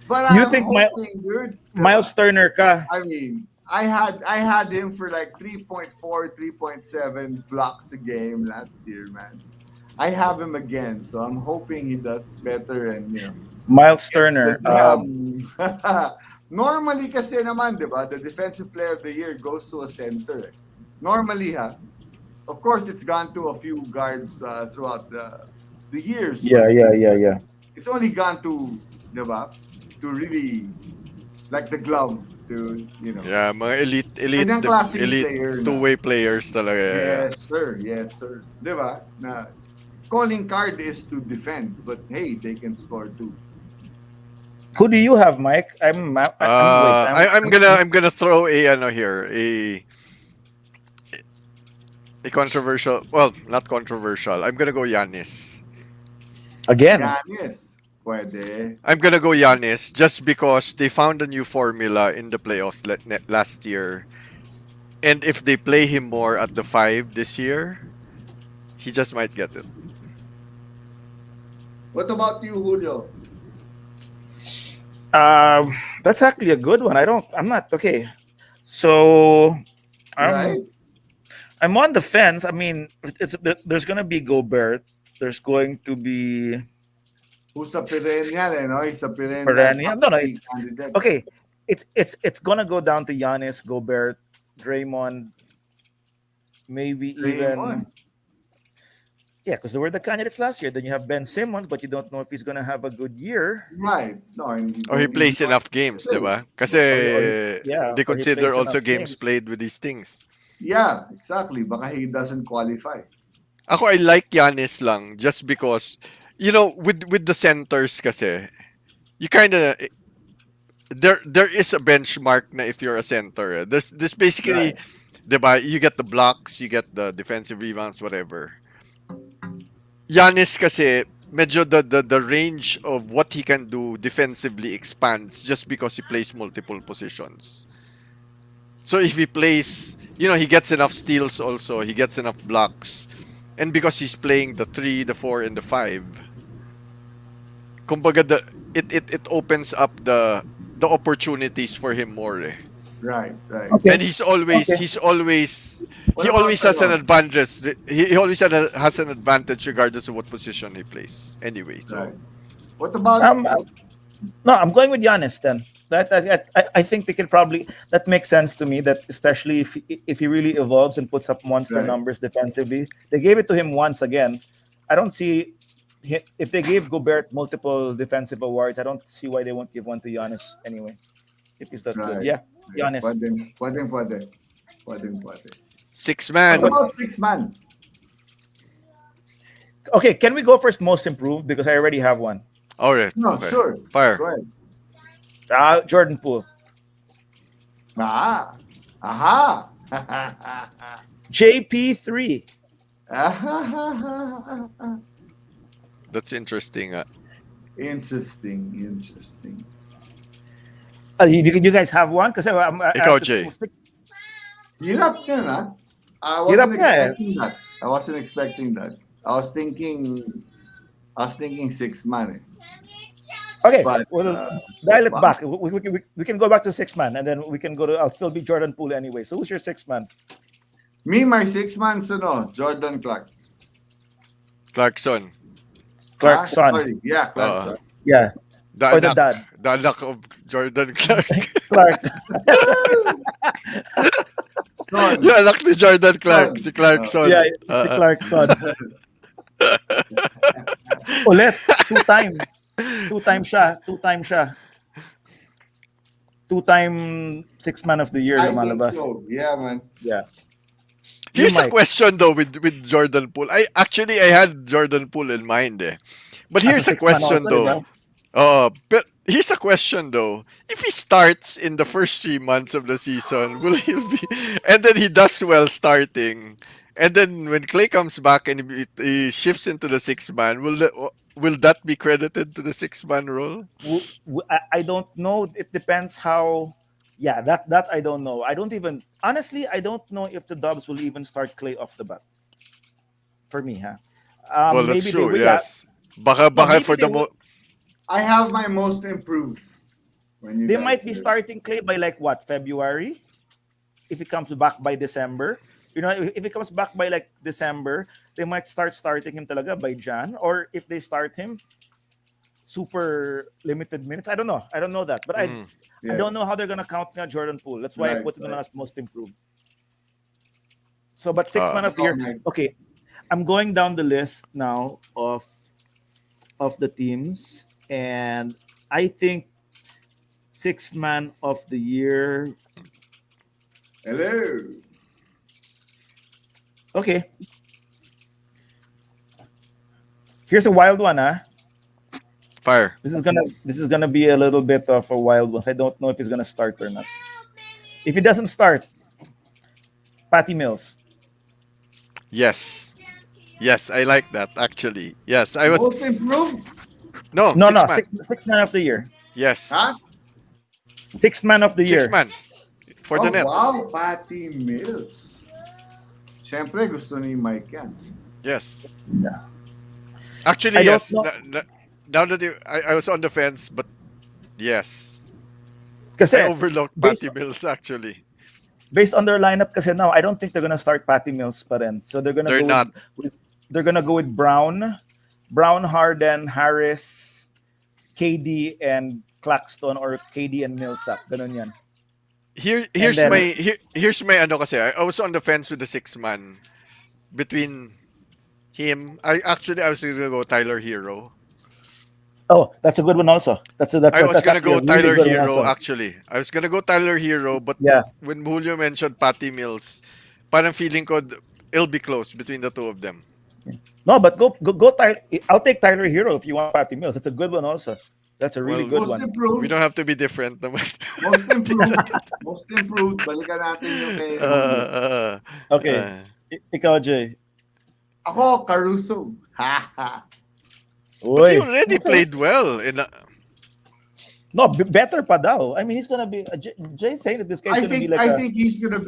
But You I'm think hoping, dude. Miles Turner ka? I mean, I had him for like 3.4, 3.7 blocks a game last year, man. I have him again, so I'm hoping he does better and Miles Turner. Normally kasi naman, di ba, the defensive player of the year goes to a center. Normally, ha. Of course, it's gone to a few guards throughout the years. Yeah. It's only gone to, di ba, to really, like the glove, to. Yeah, mga Kanyang klaseng elite player na. two-way players talaga. Yeah. Yes, sir. Di ba? Na calling card is to defend, but hey, they can score too. Who do you have, Mike? I'm gonna throw a controversial, well, not controversial. I'm gonna go Giannis. Again. Giannis, pwede. I'm gonna go Giannis just because they found a new formula in the playoffs last year, and if they play him more at the 5 this year, he just might get it. What about you, Julio? That's actually a good one. I'm not okay. So Right? I'm on the fence. I mean, there's gonna be Gobert. There's going to be Who's a perennial, no? He's a perennial. Perennial. No, candidate. okay. It's gonna go down to Giannis, Gobert, Draymond, maybe even Draymond. Yeah, because they were the candidates last year. Then you have Ben Simmons, but you don't know if he's gonna have a good year, Right. No, and you Or he don't even plays know enough if games, he's still. diba? Kasi yeah, they or he consider plays also enough games games. played with these things. Yeah, exactly. Baka he doesn't qualify. Ako, I like Giannis lang just because, with the centers kasi, you kind of there is a benchmark na if you're a center. There's basically, Right. diba, you get the blocks, you get the defensive rebounds, whatever. Giannis kasi medyo the range of what he can do defensively expands just because he plays multiple positions. So if he plays, he gets enough steals also, he gets enough blocks. And because he's playing the 3, the 4 and the 5, kumbaga it opens up the opportunities for him more. Eh. Right. Right. And Okay. he's always Okay. he's always What he about always has an advantage. He always has an advantage regardless of what position he plays. Anyway, so right? What about Um, no, I'm going with Giannis then. I think they can probably that makes sense to me. That especially if he really evolves and puts up monster right? numbers defensively, they gave it to him once again. I don't see if they gave Gobert multiple defensive awards. I don't see why they won't give one to Giannis anyway. If he's that good, Right. yeah, Right. Giannis. Pwede. six What man. about six man? Okay, can we go first? Most improved because I already have one. All right. No, Okay. sure. Fire. Go ahead. Jordan Poole, Ah. Aha. JP3. That's interesting. Interesting. You guys have one because Ikaw, Jay. Hirap yan, ha? I Hirap wasn't nga eh. expecting that. I wasn't expecting that. I was thinking six man. Eh. Okay, But well, dial it wow. back. We can go back to six man, and then we can go to. I'll still be Jordan Poole anyway. So who's your six man? Me, my six man, Jordan Clark. Clarkson. Clark Son. Sorry. Yeah, Uh, Clarkson. Yeah, the or the anak. dad. The anak of Jordan Clark. Clark. Son. Yung anak ni Jordan Clark. Son. Si Clarkson. Yeah, si Clark Son. Ulit, two-time. Two-time siya. Two-time six man of the year I think lumalabas. so. Yeah, man. Yeah. Here's a Mike. question though with Jordan Poole. I had Jordan Poole in mind eh. But As a here's a six man question also, though. diba? But here's a question though. If he starts in the first 3 months of the season, will he be? And then he does well starting, and then when Clay comes back and he shifts into the six man, will that be credited to the six man role? I don't know. It depends how. Yeah, that I don't know. I don't even honestly. I don't know if the Dubs will even start Clay off the bat. For me, huh? Well, that's Maybe they true. will. Yeah, Yes. Baka no, maybe for they the will. I have my most improved. When you They guys might be say it. starting Clay by like what February. If he comes back by December, if he comes back by like December, they might start starting him talaga by Jan. Or if they start him super limited minutes, I don't know. I don't know that, but I Yeah. don't know how they're gonna count nga Jordan Poole. That's why I Right, put him right. as most improved. So, but six man of the Oh, year. my. Okay, I'm going down the list now of the teams, and I think six man of the year. Hello. Okay, here's a wild one, huh? fire. This is gonna be a little bit of a wild one. I don't know if he's gonna start or not. If he doesn't start, Patty Mills. Yes. Yes, I like that actually. Yes, I was Most improved? no No, six no, man. six man of the year. Yes, Huh? Six man of the six year. man for the Oh, Nets. wow. Patty Mills. Siyempre, gusto ni Mike yan. Yes. Yeah. Actually, I don't yes. know. Now that I was on the fence, but yes, Kasi I overlooked based, Patty Mills actually. based on their lineup kasi now, I don't think they're gonna start Patty Mills pa rin. So they're gonna They're go not. they're gonna go with Brown, Harden, Harris, KD, and Claxton, or KD and Millsap. Ganun yan. Here's then- here's my ano kasi I was on the fence with the six man between him. I was gonna go Tyler Hero. Oh, that's a good one also. I was That's gonna actually a go really Tyler good one Hero also. actually. I was gonna go Tyler Hero, but Yeah. when Julio mentioned Patty Mills, parang feeling ko it'll be close between the two of them. No, but go Tyler. I'll take Tyler Hero if you want Patty Mills. That's a good one also. That's a really Well, good Most one. we improved. don't have to be different naman. Most improved. Most improved. Balikan natin yung kay Julio. uh, Okay. uh, Ikaw, Jay. Ako, Caruso. Ha ha. but he Uy. already Okay. played well in No, better pa daw. I mean, he's gonna be. Jay's saying that this guy's gonna be like I a. think he's gonna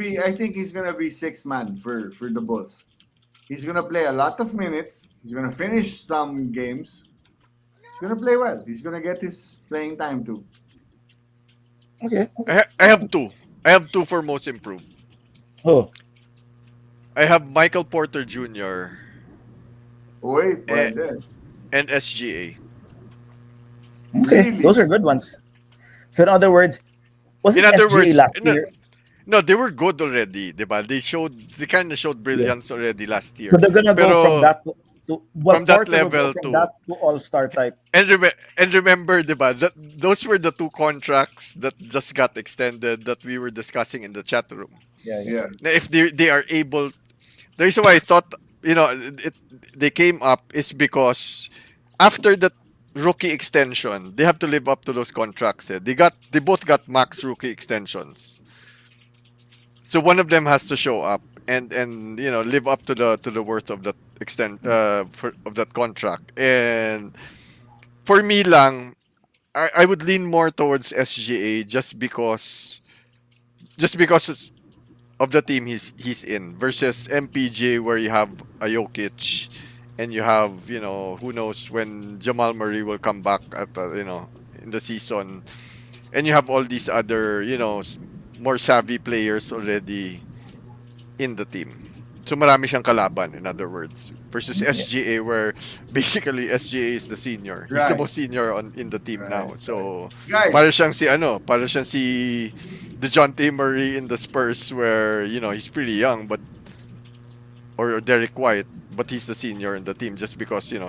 be six man for the Bulls. He's gonna play a lot of minutes. He's gonna finish some games. He's gonna play well. He's gonna get his playing time too. Okay. I have two. I have two for most improved. Oh, I have Michael Porter Jr. Uy, eh, pwede. and SGA. okay. Those Really? are good ones. So in other words, In wasn't other SGA words, last no, year? no, they were good already, diba? They kind of showed Yeah. brilliance already last So year. they're gonna go from Pero that to well, from that Porter will go level from that to to All Star type. and remember, diba? Those were the two contracts that just got extended that we were discussing in the chat room. Yeah, yeah. Yeah. Now, if they are able, the reason why I thought they came up is because after that rookie extension, they have to live up to those contracts. Eh. They both got max rookie extensions. So one of them has to show up and live up to the worth of that of that contract. And for me lang, I would lean more towards SGA just because of the team he's in versus MPJ where you have a Jokic and you have who knows when Jamal Murray will come back in the season, and you have all these other more savvy players already in the team. So marami siyang kalaban, in other words, versus Yeah. SGA where basically SGA is the senior. He's the Right. most senior in the team Right. now. So Guys, para siyang si DeJounte Murray in the Spurs where he's pretty young but or Derek White, but he's the senior in the team just because you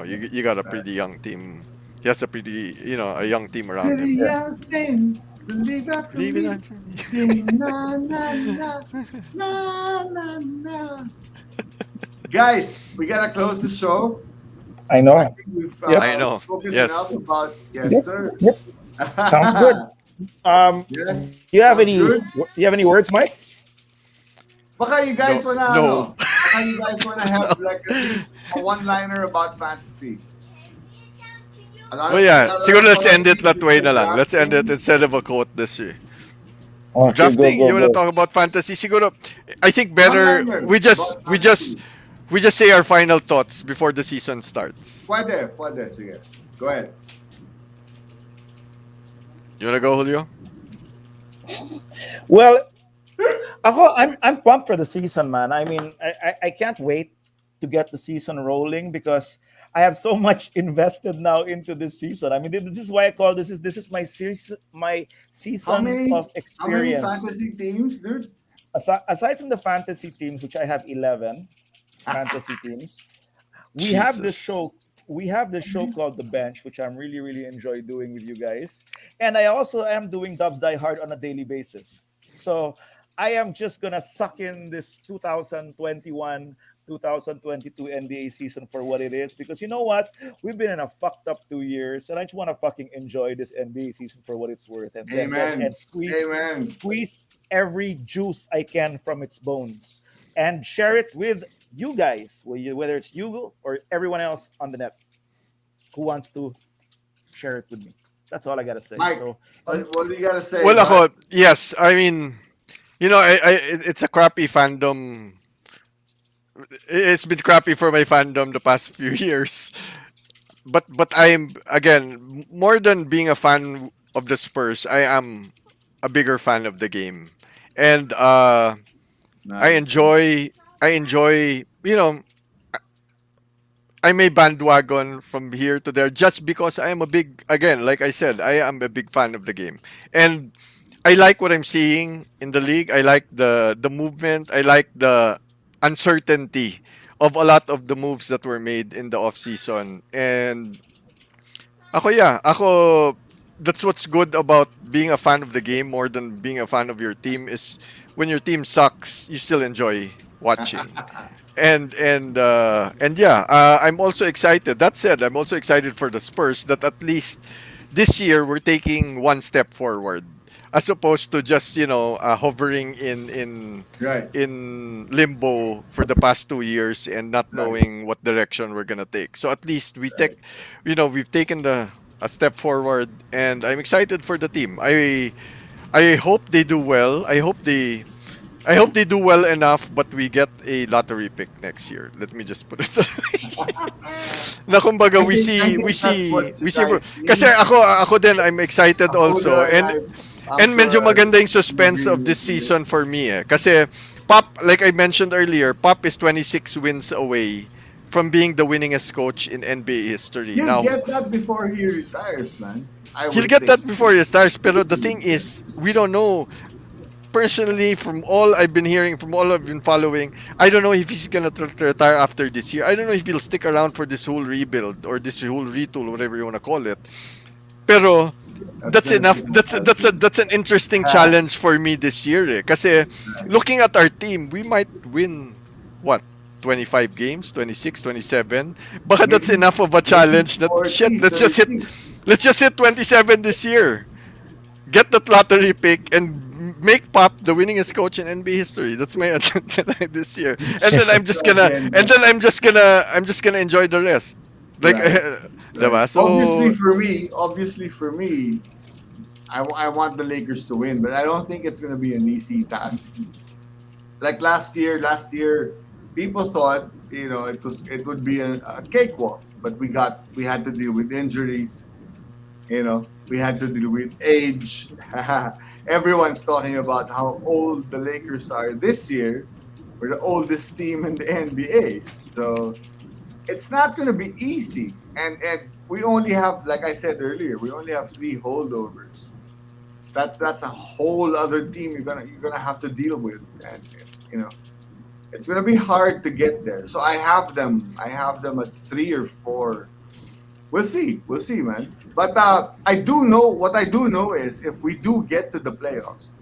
got a right. pretty young team. He has a pretty a young team around him. Really Yeah. young thing. Believe after Leave it we on. sing na na na na na na. Guys, we gotta close the show. I I know. think we've Yep. I know. spoken enough Yes. about yes, Yep. sir. Yep. Sounds good. Yeah, Do you have sounds any? good. Do you have any words, Mike? Baka you guys No. wanna No. baka you guys wanna have like at least a one-liner about fantasy. Well, yeah. Siguro let's end it that way na lang. Let's end it Drafting. instead of a quote this year. Okay, go Drafting. go You wanna go. talk about fantasy? Siguro, I think better One-liner we just about we just fantasy. we just say our final thoughts before the season starts. Pwede. Sige. Go ahead. You wanna go, Julio? Well, I'm pumped for the season, man. I mean, I can't wait to get the season rolling because I have so much invested now into this season. I mean, this is why I call this is my How season many of how many experience. fantasy teams, dude? Aside from the fantasy teams, which I have 11 fantasy teams, we have this Jesus. show. We have this show called The Bench, which I'm really enjoy doing with you guys, and I also am doing Dubs Die Hard on a daily basis. So I am just gonna suck in this 2021 2022 NBA season for what it is because you know what? We've been in a fucked up 2 years, and I just want to fucking enjoy this NBA season for what it's worth, and then Amen. squeeze Amen. squeeze every juice I can from its bones and share it with you guys, whether it's you or everyone else on the net who wants to share it with me. That's all I gotta say. Mike, So, what do you gotta say, Well, bud? ako, yes. I mean, it's a crappy fandom. It's been crappy for my fandom the past few years. But I'm again more than being a fan of the Spurs. I am a bigger fan of the game, and I Nice. enjoy I enjoy I may bandwagon from here to there just because I am a big again like I said I am a big fan of the game, and I like what I'm seeing in the league. I like the movement. I like the uncertainty of a lot of the moves that were made in the off season. And ako that's what's good about being a fan of the game more than being a fan of your team is when your team sucks, you still enjoy watching. And yeah, I'm also excited. That said, I'm also excited for the Spurs that at least this year we're taking one step forward as opposed to just hovering Right, in limbo for the past 2 years and not right, knowing what direction we're gonna take. So at least right. we've taken the a step forward, and I'm excited for the team. I hope they do well. I hope they do well enough, but we get a lottery pick next year. Let me just put it that way. Na kumbaga I think that's what you we see guys kasi need. ako din I'm excited also, Ahoda and I'm and medyo sure maganda yung I suspense agree of with this you. season for me eh. Kasi Pop, like I mentioned earlier, Pop is 26 wins away from being the winningest coach in NBA history. He'll Now, get that before he retires, man. I he'll would get think. that before he starts, pero the thing is, we don't know. Personally, from all I've been hearing, from all I've been following, I don't know if he's gonna retire after this year. I don't know if he'll stick around for this whole rebuild or this whole retool, whatever you wanna call it. Pero That's that's gonna enough. take a while to. That's an interesting Ah, challenge for me this year. Eh. Kasi right. looking at our team, we might win what 25 games, 26, 27. Baka that's Maybe enough of a maybe challenge that shit, 40, 30. let's just hit 27 this year. Get that lottery pick and make Pop the winningest coach in NBA history. That's my agenda this year. And then That's the agenda. I'm just gonna enjoy the rest. Like, Right, right. diba? So Obviously for me, I want the Lakers to win, but I don't think it's gonna be an easy task. Like last year, people thought it would be a cakewalk, but we had to deal with injuries. We had to deal with age. Everyone's talking about how old the Lakers are this year. We're the oldest team in the NBA, so it's not going to be easy. And we only have, like I said earlier, we only have three holdovers. That's a whole other team you're gonna have to deal with, and you know it's gonna be hard to get there. So I have them at 3 or 4. We'll see, man. But what I do know is if we do get to the playoffs,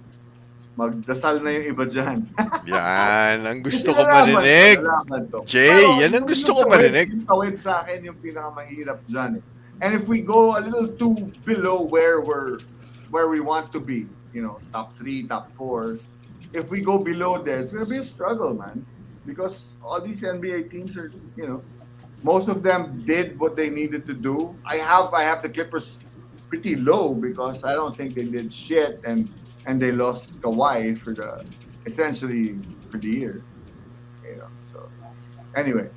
magdasal na yung iba dyan. yan ang Kasi gusto ko marinig. nalalaman to. Jay, Pero yan ang gusto yung ko tawid, marinig. yung tawid sa akin yung pinakamahirap dyan. And if we go a little too below where we want to be, top 3, top 4, if we go below there, it's gonna be a struggle, man. Because all these NBA teams are, most of them did what they needed to do. I have the Clippers pretty low because I don't think they did shit, and they lost Kawhi for the essentially for the year. So anyway,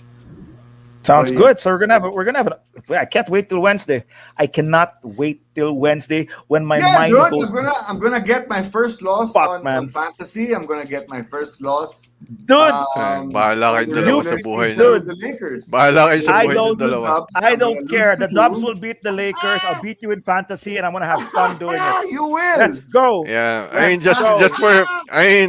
Sounds but yeah, good. So I can't wait till Wednesday. I cannot wait till Wednesday when my yeah, mind dude, goes I'm gonna get my first loss fuck, on man. fantasy. I'm gonna get my first loss Dude, Bahala on kayong the dalawa you sa regular buhay season niyo. with dude, the Lakers. Bahala kayo sa I If buhay I niyo don't lose the dalawa. Dubs, I I'm don't gonna lose care. to The Dubs you. will beat the Lakers. I'll beat you in fantasy and I'm gonna have fun doing it. You will. Let's go. Yeah, I mean Let's just go. for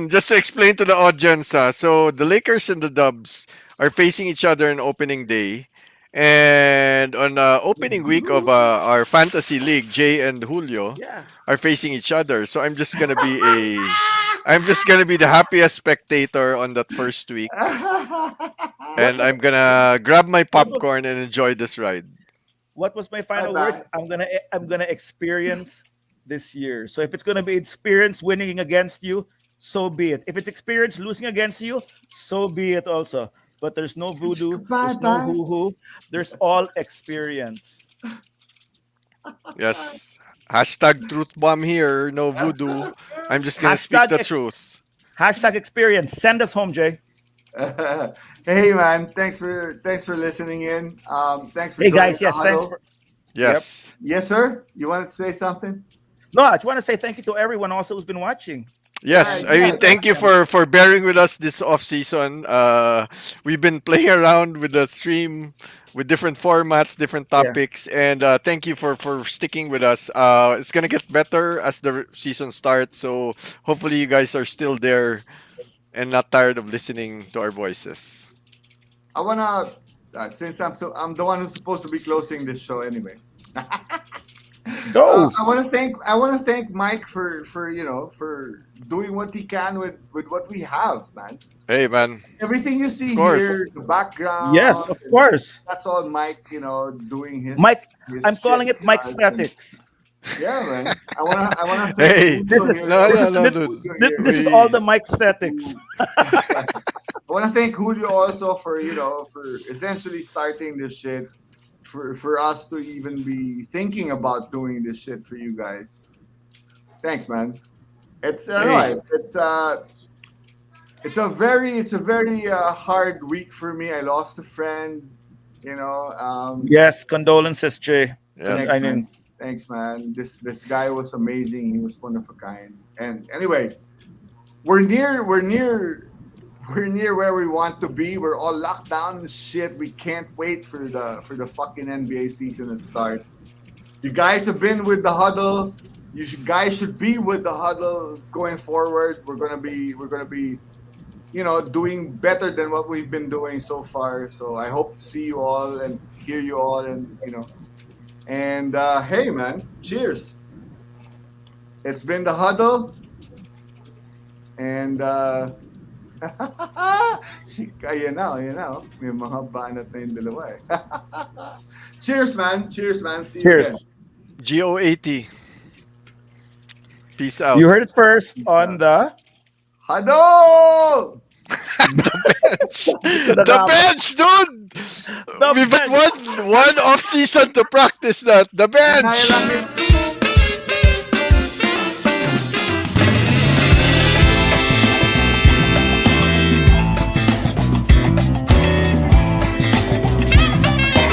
just to explain to the audience, so the Lakers and the Dubs are facing each other on opening day, and on opening week of our fantasy league, Jay and Julio Yeah. are facing each other. So I'm just gonna be the happiest spectator on that first week, What and was I'm gonna grab my what was popcorn and enjoy this ride. what was my Bye final words? bye. I'm gonna experience this year. So if it's gonna be experience winning against you, so be it. If it's experience losing against you, so be it also. But there's no voodoo, Bye there's no bye. hoo hoo, there's all experience. Yes. Hashtag truth bomb here, no voodoo. I'm just gonna speak Hashtag the ex- truth. hashtag experience. Send us home, Jay. Hey man, thanks for listening in. Thanks for Hey joining guys, the yes, thanks huddle. for yep. Yes. Yes, sir. You wanted to say something? No, I just want to say thank you to everyone also who's been watching. Yes, I Yeah, mean, thank you definitely. for bearing with us this off season. We've been playing around with the stream with different formats, different Yeah. topics, and thank you for sticking with us. It's gonna get better as the season starts, so hopefully you guys are still there and not tired of listening to our voices. I wanna since I'm the one who's supposed to be closing this show anyway. Go. I want to thank Mike for for doing what he can with what we have, man. Hey, man. Everything you Of see course. here, the background, Yes, of course. that's all Mike, doing Mike, his I'm shit calling it for Mike us. And Statics. yeah, man. I wanna thank Hey. This Julio is here No, this no, is also. no, lit- dude. Julio thi- here this is all We. the Mike Statics. who I want to thank Julio also for essentially starting this shit for us to even be thinking about doing this shit for you guys. Thanks, man. It's Hey. no, it's a very hard week for me. I lost a friend. You know, Yes, condolences, Jay. thanks, I Yes. man. mean, Thanks, man. This guy was amazing. He was one of a kind. And anyway, we're near we're near we're near where we want to be. We're all locked down and shit. We can't wait for the fucking NBA season to start. You guys have been with the huddle. Guys should be with the huddle going forward. We're gonna be doing better than what we've been doing so far. So I hope to see you all and hear you all, and hey, man, cheers. It's been the huddle, and ayan na. May mga banat na yung dalawa eh. Cheers, man. Cheers, man. See you again. cheers. GOAT. Peace out. You heard it first Peace on out. the Huddle! to the The Rama. bench, dude! The We've got bench. one off season to practice that. The Kaya lang bench! yung